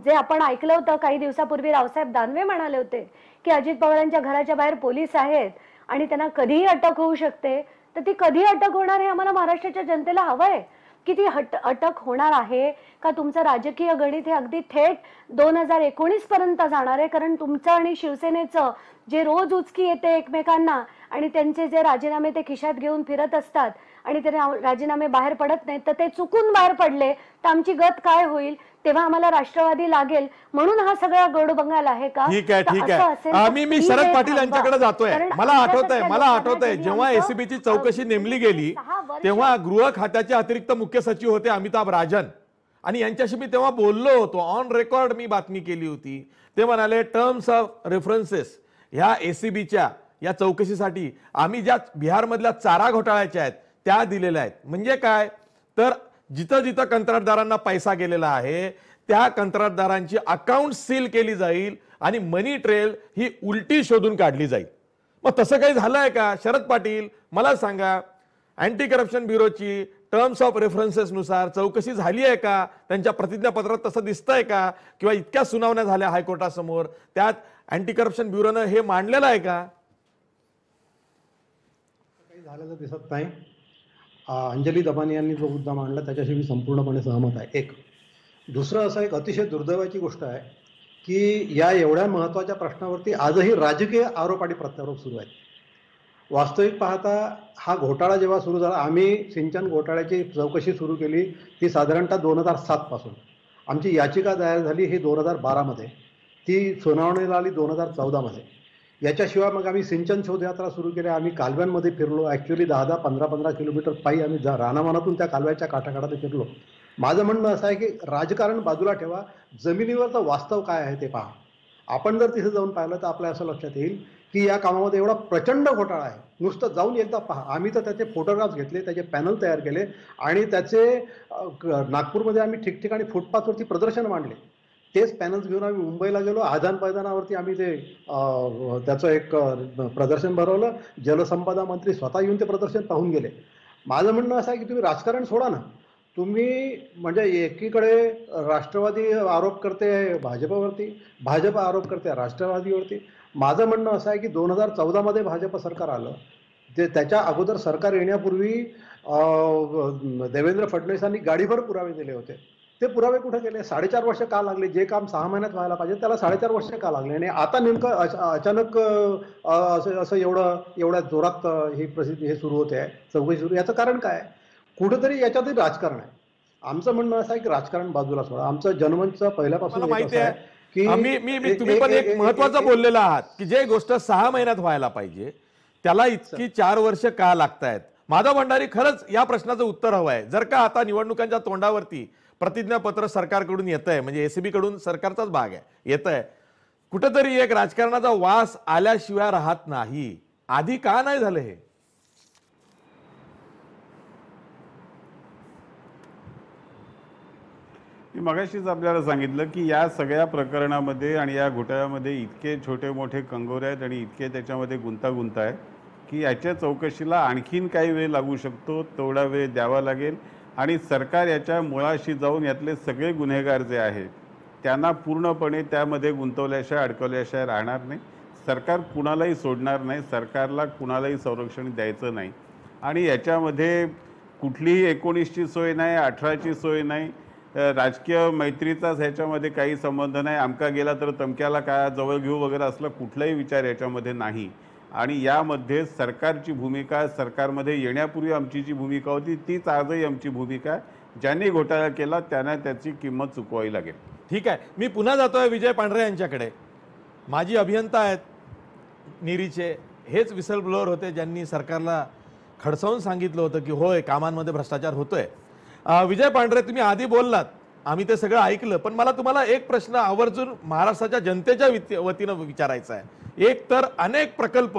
Speaker 14: जे आपण ऐकलं होतं काही दिवसापूर्वी रावसाहेब दानवे म्हणाले होते की अजित पवारांच्या घराच्या बाहेर पोलीस आहेत आणि त्यांना कधीही अटक होऊ शकते, तर ती कधी अटक होणार हे आम्हाला महाराष्ट्राच्या जनतेला हवंय की ती अटक होणार आहे का. तुमचं राजकीय गणित हे अगदी थेट 2019 पर्यंत जाणार आहे, कारण तुमचं आणि शिवसेनेचं जे रोज उचकी येते एकमेकांना आणि त्यांचे जे राजीनामे ते खिशात घेऊन फिरत असतात आणि ते राजीनामे बाहेर पडत नाहीत, तर ते चुकून बाहेर पडले तर आमची गत काय होईल, तेव्हा आम्हाला राष्ट्रवादी लागेल म्हणून हा सगळा गोडबंगाल आहे का.
Speaker 1: ठीक आहे मी शरद पाटील यांच्याकडे जातोय. मला आठवतंय जेव्हा ACBची चौकशी नेमली गेली तेव्हा गृह खात्याचे अतिरिक्त मुख्य सचिव होते अमिताभ राजन आणि यांच्याशी मी तेव्हा बोललो होतो. ऑन रेकॉर्ड मी बातमी केली होती. ते म्हणाले टर्म्स ऑफ रेफरन्सेस ह्या ACBच्या या चौकशीसाठी आम्ही ज्या बिहारमधल्या चारा घोटाळ्याच्या आहेत त्या दिलेल्या आहेत. म्हणजे काय तर जिथं जिथं कंत्राटदारांना पैसा गेलेला आहे त्या कंत्राटदारांची अकाउंट सील केली जाईल आणि मनी ट्रेल ही उलटी शोधून काढली जाईल. मग तसं काही झालंय का शरद पाटील मला सांगा. अँटी करप्शन ब्युरोची टर्म्स ऑफ रेफरन्सेस नुसार चौकशी झाली आहे का, त्यांच्या प्रतिज्ञापत्रात तसं दिसतंय का, किंवा इतक्या सुनावण्या झाल्या हायकोर्टासमोर त्यात अँटी करप्शन ब्युरोनं हे मांडलेलं आहे का.
Speaker 8: काही झालेलं दिसत नाही. अंजली दबानी यांनी जो मुद्दा मांडला त्याच्याशी मी संपूर्णपणे सहमत आहे. एक दुसरं असं एक अतिशय दुर्दैवाची गोष्ट आहे की या एवढ्या महत्त्वाच्या प्रश्नावरती आजही राजकीय आरोप आणि प्रत्यारोप सुरू आहेत. वास्तविक पाहता हा घोटाळा जेव्हा सुरू झाला, आम्ही सिंचन घोटाळ्याची चौकशी सुरू केली ती साधारणतः 2007 पासून. आमची याचिका दायर झाली ही 2012मध्ये, ती सुनावणीला आली 2014मध्ये. याच्याशिवाय मग आम्ही सिंचन शोधयात्रा सुरू केल्या. आम्ही कालव्यांमध्ये फिरलो. ॲक्च्युली 10-15 किलोमीटर पायी आम्ही रानामानातून त्या कालव्याच्या काठाकाठात फिरलो. माझं म्हणणं असं आहे की राजकारण बाजूला ठेवा, जमिनीवरचं वास्तव काय आहे ते पहा. आपण जर तिथे जाऊन पाहिलं तर आपल्या असं लक्षात येईल की या कामामध्ये एवढा प्रचंड घोटाळा आहे. नुसतं जाऊन एकदा पहा. आम्ही तर त्याचे फोटोग्राफ्स घेतले, त्याचे पॅनल तयार केले आणि त्याचे नागपूरमध्ये आम्ही ठिकठिकाणी फुटपाथवरती प्रदर्शन मांडले. तेच पॅनल्स घेऊन आम्ही मुंबईला गेलो. आझाद मैदानावरती आम्ही ते त्याचं एक प्रदर्शन भरवलं. जलसंपदा मंत्री स्वतः येऊन ते प्रदर्शन पाहून गेले. माझं म्हणणं असं आहे की तुम्ही राजकारण सोडा ना. तुम्ही म्हणजे एकीकडे राष्ट्रवादी आरोप करते भाजपवरती, भाजप आरोप करते राष्ट्रवादीवरती. माझं म्हणणं असं आहे की 2014मध्ये भाजप सरकार आलं, ते त्याच्या अगोदर सरकार येण्यापूर्वी देवेंद्र फडणवीसांनी गाडीभर पुरावे दिले होते. ते पुरावे कुठे गेले? 4.5 वर्ष का लागले? जे काम 6 महिन्यात व्हायला पाहिजे त्याला 4.5 वर्ष का लागले? आणि आता नेमकं अचानक असं एवढ्या जोरात हे सुरू होते आहे चौकशी सुरू. याचं कारण काय? कुठंतरी याच्यातही राजकारण आहे. आमचं म्हणणं असं आहे की राजकारण बाजूला सोडा. आमचं जनमंच पहिल्यापासून
Speaker 1: माहिती आहे की तुम्ही पण एक महत्वाचं बोललेलं आहात की जे गोष्ट 6 महिन्यात व्हायला पाहिजे त्याला इतकी 4 वर्ष का लागतायत. माधव भंडारी, खरंच या प्रश्नाचं उत्तर हवं आहे. जर का आता निवडणुकांच्या तोंडावरती प्रतिज्ञापत्र सरकारकडून येत आहे, म्हणजे ACB कडून सरकारचाच भाग आहे येत आहे, कुठंतरी एक राजकारणाचा वास आल्याशिवाय राहत नाही. आधी का नाही झालं हे?
Speaker 10: मी मगाशीच आपल्याला सांगितलं की या सगळ्या प्रकरणामध्ये आणि या घोटाळ्यामध्ये इतके छोटे मोठे कंगोरे आहेत आणि इतके त्याच्यामध्ये गुंतागुंत आहे की याच्या चौकशीला आणखीन काही वेळ लागू शकतो, तेवढा वेळ द्यावा लागेल. आणि सरकार याच्या मुळाशी जाऊन यातले सगळे गुन्हेगार जे आहेत त्यांना पूर्णपणे त्यामध्ये गुंतवल्याशिवाय अडकवल्याशिवाय राहणार नाही. सरकार कुणालाही सोडणार नाही, सरकारला कुणालाही संरक्षण द्यायचं नाही. आणि याच्यामध्ये कुठलीही 19ची सोय नाही, 18ची सोय नाही, राजकीय मैत्रीचाच ह्याच्यामध्ये काही संबंध नाही. आमका गेला तर तमक्याला काय जवळ घेऊ वगैरे असला कुठलाही विचार याच्यामध्ये नाही. आणि यामध्ये सरकारची भूमिका, सरकारमध्ये येण्यापूर्वी आमची जी भूमिका होती तीच आजही आमची भूमिका आहे. ज्यांनी घोटाळा केला त्यांना त्याची किंमत चुकवावी लागेल.
Speaker 1: ठीक आहे, मी पुन्हा जातोय विजय पांढरे यांच्याकडे. माजी अभियंता आहेत निरीचे, हेच विसल ब्लोअर होते ज्यांनी सरकारला खडसावून सांगितलं होतं की होय कामांमध्ये भ्रष्टाचार होतोय. विजय पांढरे, तुम्ही आधी बोललात, आम्ही ते सगळं ऐकलं, पण मला तुम्हाला एक प्रश्न आवर्जून महाराष्ट्राच्या जनतेच्या वतीनं विचारायचा आहे. एक तर अनेक प्रकल्प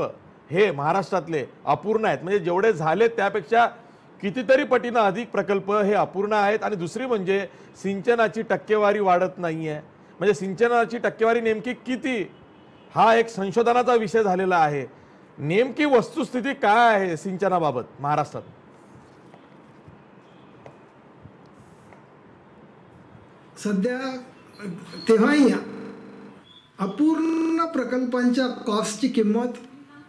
Speaker 1: हे महाराष्ट्रातले अपूर्ण आहेत, म्हणजे जेवढे झाले त्यापेक्षा कितीतरी पटीनं अधिक प्रकल्प हे अपूर्ण आहेत. आणि दुसरी म्हणजे सिंचनाची टक्केवारी वाढत नाहीये. म्हणजे सिंचनाची टक्केवारी नेमकी किती, हा एक संशोधनाचा विषय झालेला आहे. नेमकी वस्तुस्थिती काय आहे सिंचनाबाबत महाराष्ट्रात?
Speaker 11: सध्या तेव्हाही अपूर्ण प्रकल्पांच्या कॉस्टची किंमत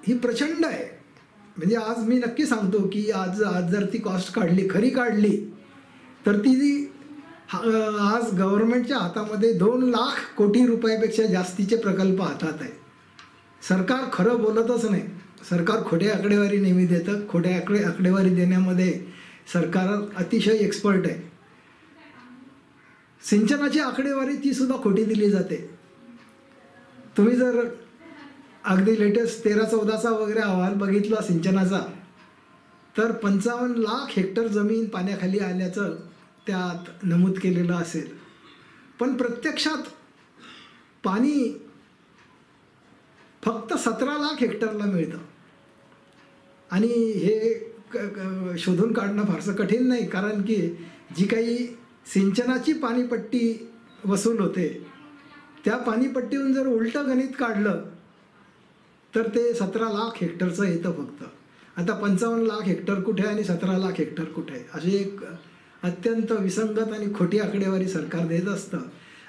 Speaker 11: ही प्रचंड आहे. म्हणजे आज मी नक्की सांगतो की आज जर ती कॉस्ट खरी काढली तर ती आज गव्हर्नमेंटच्या हातामध्ये 2 लाख कोटी रुपयापेक्षा जास्तीचे प्रकल्प हातात आहे. सरकार खरं बोलतच नाही, सरकार खोटे आकडेवारी नेहमी देतं. खोट्या आकडेवारी देण्यामध्ये सरकार अतिशय एक्सपर्ट आहे. सिंचनाची आकडेवारी ती सुद्धा खोटी दिली जाते. तुम्ही जर अगदी लेटेस्ट 13-14चा वगैरे अहवाल बघितला सिंचनाचा, तर 55 लाख हेक्टर जमीन पाण्याखाली आल्याचं त्यात नमूद केलेलं असेल. पण प्रत्यक्षात पाणी फक्त 17 लाख हेक्टरला मिळतं. आणि हे शोधून काढणं फारसं कठीण नाही, कारण की जी काही सिंचनाची पाणीपट्टी वसूल होते त्या पाणीपट्टीहून जर उलटं गणित काढलं तर ते 17 लाख हेक्टरचं येतं फक्त. आता 55 लाख हेक्टर कुठे आणि 17 लाख हेक्टर कुठे, अशी एक अत्यंत विसंगत आणि खोटी आकडेवारी सरकार देत असतं.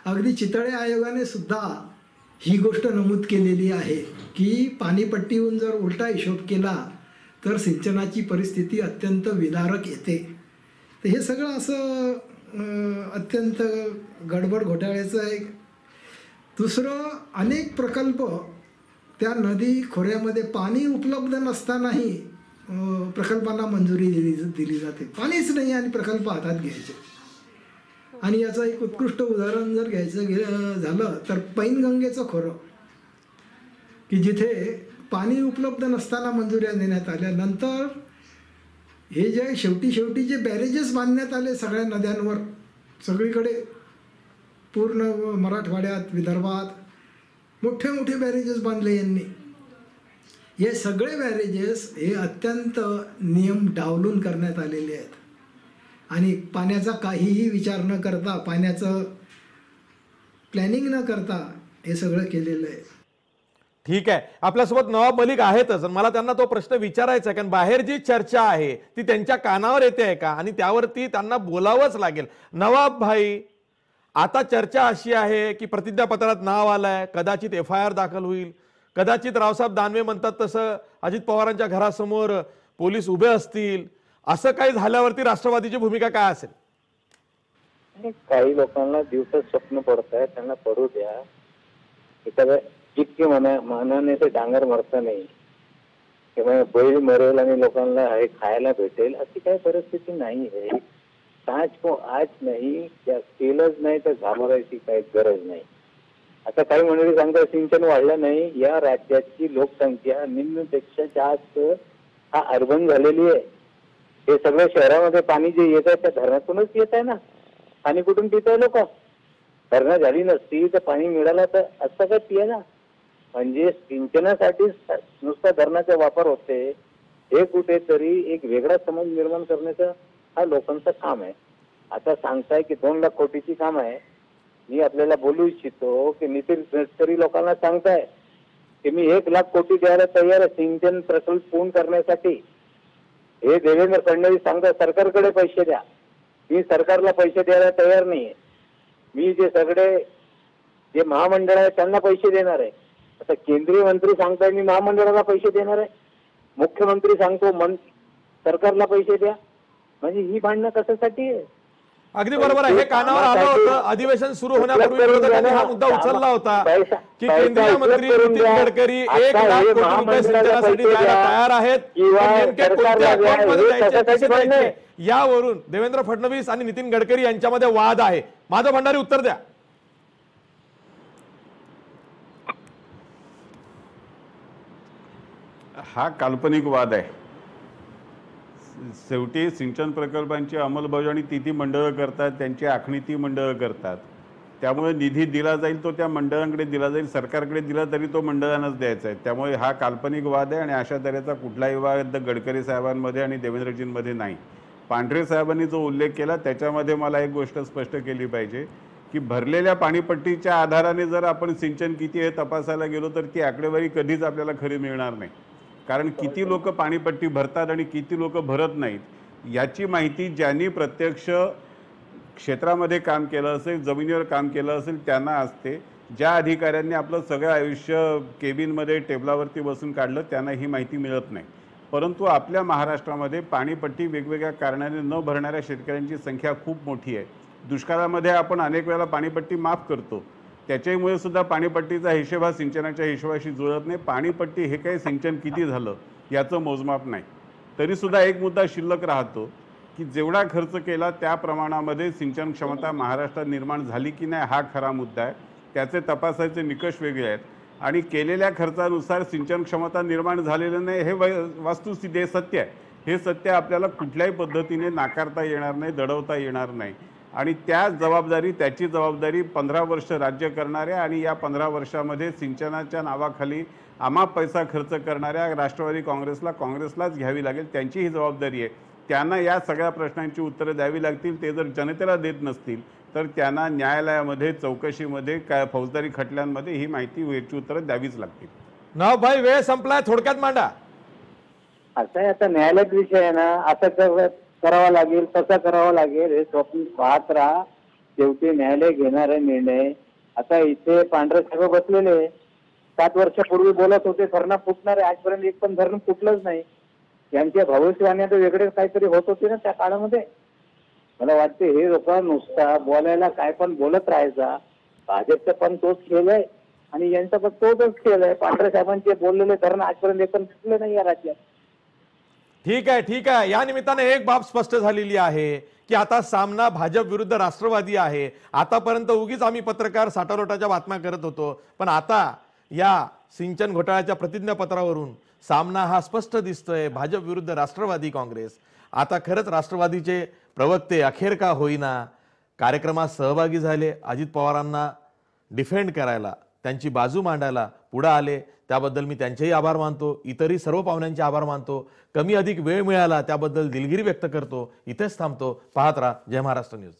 Speaker 11: अगदी चितळे आयोगाने सुद्धा ही गोष्ट नमूद केलेली आहे की पाणीपट्टीहून जर उलटा हिशोब केला तर सिंचनाची परिस्थिती अत्यंत विदारक येते. तर हे सगळं असं अत्यंत गडबड घोटाळ्याचं आहे. दुसरं, अनेक प्रकल्प त्या नदी खोऱ्यामध्ये पाणी उपलब्ध नसतानाही प्रकल्पांना मंजुरी दिली जाते. पाणीच नाही आणि प्रकल्प हातात घ्यायचे. आणि याचं एक उत्कृष्ट उदाहरण जर घ्यायचं झालं तर पैनगंगेचं खोरं, की जिथे पाणी उपलब्ध नसताना मंजुऱ्या देण्यात आल्या. नंतर हे जे शेवटी जे बॅरेजेस बांधण्यात आले सगळ्या नद्यांवर, सगळीकडे पूर्ण मराठवाड्यात, विदर्भात मोठे बॅरेजेस बांधले यांनी. हे सगळे बॅरेजेस हे अत्यंत नियम डावलून करण्यात आलेले आहेत. आणि पाण्याचा काहीही विचार न करता, पाण्याचं प्लॅनिंग न करता हे सगळं केलेलं आहे.
Speaker 1: ठीक आहे, आपल्यासोबत नवाब मलिक आहेतच. मला त्यांना तो प्रश्न विचारायचा आहे, कारण बाहेर जी चर्चा आहे ती त्यांच्या कानावर येते आहे का, आणि त्यावरती त्यांना बोलावंच लागेल. नवाब भाई, आता चर्चा अशी आहे की प्रतिज्ञापत्रात नाव आलंय, कदाचित FIR दाखल होईल, कदाचित रावसाहेब दानवे म्हणतात तसं अजित पवारांच्या घरासमोर पोलीस उभे असतील. असं काही झाल्यावरती राष्ट्रवादीची भूमिका काय असेल?
Speaker 13: काही लोकांना दिवसात स्वप्न पडत आहे, त्यांना पडू द्या. एखाद्या जितके मनाने ते डांगर मरतं नाही किंवा बैल मरेल आणि लोकांना हे खायला भेटेल, अशी काही परिस्थिती नाही आहे. आज को आज नाही, त्या केलंच नाही तर घाबरायची काही गरज नाही. आता काही मंडळी सांगतात सिंचन वाढलं नाही. या राज्याची लोकसंख्या निम्नपेक्षा जास्त हा अर्बन झालेली आहे. हे सगळं शहरामध्ये पाणी जे येत आहे त्या धरणातूनच येत आहे ना. पाणी कुठून पित आहे लोक? धरणं झाली नसती तर पाणी मिळालं तर असं काय पिये ना. म्हणजे सिंचनासाठी नुसता धरणाचा वापर होते, हे कुठेतरी एक वेगळा समज निर्माण करण्याचा हा लोकांचं काम आहे. आता सांगताय की 2 लाख कोटीची काम आहे. मी आपल्याला बोलू इच्छितो की नितीन गडकरी लोकांना सांगताय की मी 1 लाख कोटी द्यायला तयार आहे सिंचन प्रकल्प पूर्ण करण्यासाठी. हे देवेंद्र फडणवीस सांगतात सरकारकडे पैसे द्या. मी सरकारला पैसे द्यायला तयार नाहीये. मी जे महामंडळ आहे त्यांना पैसे देणार आहे. आता केंद्रीय मंत्री सांगताय मी महामंडळाला पैसे देणार आहे. मुख्यमंत्री सांगतो सरकारला पैसे द्या. म्हणजे ही भांडणं कशासाठी आहे?
Speaker 1: अगदी बरोबर आहे. हे कानावर आलं होतं. अधिवेशन सुरू होण्यापूर्वी विरोधकांनी हा मुद्दा उचलला होता की केंद्रीय मंत्री नितीन गडकरी 1,00,000 कोटी रुपये सिंचनासाठी द्यायला तयार आहेत. नेमके कोणत्या अकाउंटमध्ये द्यायचे कसे द्यायचे यावरून देवेंद्र फडणवीस आणि नितीन गडकरी यांच्यामध्ये वाद आहे. माधव भंडारी उत्तर द्या.
Speaker 10: हा काल्पनिक वाद आहे. शेवटी सिंचन प्रकल्पांची अंमलबजावणी ती मंडळं करतात, त्यांची आखणी ती मंडळं करतात. त्यामुळे निधी दिला जाईल तो त्या मंडळांकडे दिला जाईल, सरकारकडे दिला तरी तो मंडळांनाच द्यायचा आहे. त्यामुळे हा काल्पनिक वाद आहे आणि अशा तऱ्हेचा कुठलाही वाद गडकरी साहेबांमध्ये आणि देवेंद्रजींमध्ये नाही. पांढरे साहेबांनी जो उल्लेख केला त्याच्यामध्ये मला एक गोष्ट स्पष्ट केली पाहिजे की भरलेल्या पाणीपट्टीच्या आधाराने जर आपण सिंचन किती हे तपासायला गेलो तर ती आकडेवारी कधीच आपल्याला खरी मिळणार नाही. कारण किती लोक पाणीपट्टी भरतात आणि किती लोक भरत नाहीत याची माहिती ज्यांनी प्रत्यक्ष क्षेत्रामध्ये काम केलं असेल, जमिनीवर काम केलं असेल त्यांना असते. ज्या अधिकाऱ्यांनी आपलं सगळं आयुष्य केबिनमध्ये टेबलावरती बसून काढलं त्यांना ही माहिती मिळत नाही. परंतु आपल्या महाराष्ट्रामध्ये पाणीपट्टी वेगवेगळ्या कारणाने न भरणाऱ्या शेतकऱ्यांची संख्या खूप मोठी आहे. दुष्काळामध्ये आपण अनेक वेळेला पाणीपट्टी माफ करतो, त्याच्यामुळे सुद्धा पाणीपट्टीचा हिशोब हा सिंचनाच्या हिशोबाशी जुळत नाही. पाणीपट्टी हे काही सिंचन किती झालं याचं मोजमाप नाही. तरीसुद्धा एक मुद्दा शिल्लक राहतो की जेवढा खर्च केला त्या प्रमाणामध्ये सिंचन क्षमता महाराष्ट्रात निर्माण झाली की नाही हा खरा मुद्दा आहे. त्याचे तपासायचे निकष वेगळे आहेत आणि केलेल्या खर्चानुसार सिंचन क्षमता निर्माण झालेलं नाही हे वस्तुस्थिती हे सत्य आहे. हे सत्य आपल्याला कुठल्याही पद्धतीने नाकारता येणार नाही, दडवता येणार नाही. आणि त्याची जबाबदारी 15 वर्ष राज्य करणाऱ्या आणि या 15 वर्षामध्ये सिंचनाच्या नावाखाली अमाप पैसा खर्च करणाऱ्या राष्ट्रवादी काँग्रेसलाच घ्यावी लागेल. त्यांची ही जबाबदारी आहे. त्यांना या सगळ्या प्रश्नांची उत्तरं द्यावी लागतील. ते जर जनतेला देत नसतील तर त्यांना न्यायालयामध्ये, चौकशीमध्ये, काय फौजदारी खटल्यांमध्ये ही माहिती याची उत्तरं द्यावीच लागतील.
Speaker 1: नाव भाई, वेळ संपलाय, थोडक्यात मांडा.
Speaker 13: असं आहे, आता न्यायालयात विषय आहे ना, असं करावा लागेल, तसा करावा लागेल, हे स्वप्न पाहत राहा. शेवटी न्यायालय घेणार आहे निर्णय. आता इथे पांढरे साहेब बसलेले 7 वर्षापूर्वी बोलत होते धरणं फुटणार आहे, आजपर्यंत एक पण धरण फुटलंच नाही. यांच्या भविष्यवाणी तर वेगळे काहीतरी होत होते ना त्या काळामध्ये. मला वाटते हे लोक नुसता बोलायला काय पण बोलत राहायचा. भाजपचा पण तोच खेळ आहे आणि यांचा पण तोच खेळ आहे. पांढरे साहेबांचे बोललेले धरण आजपर्यंत एक पण फुटले नाही या राज्यात.
Speaker 1: ठीक आहे. या निमित्ताने एक बाब स्पष्ट झालेली आहे की आता सामना भाजप विरुद्ध राष्ट्रवादी आहे. आतापर्यंत उगीच आम्ही पत्रकार साठारोटाच्या बातम्या करत होतो, पण आता या सिंचन घोटाळ्याच्या प्रतिज्ञापत्रावरून सामना हा स्पष्ट दिसतोय, भाजप विरुद्ध राष्ट्रवादी काँग्रेस. आता खरंच राष्ट्रवादीचे प्रवक्ते अखेर का होईना कार्यक्रमात सहभागी झाले, अजित पवारांना डिफेंड करायला, त्यांची बाजू मांडायला पुढे आले. त्याबद्दल मी त्यांचेही आभार मानतो, इतरही सर्व पाहुण्यांचे आभार मानतो. कमी अधिक वेळ मिळाला त्याबद्दल दिलगिरी व्यक्त करतो. इथेच थांबतो. पाहत राहा जय महाराष्ट्र न्यूज.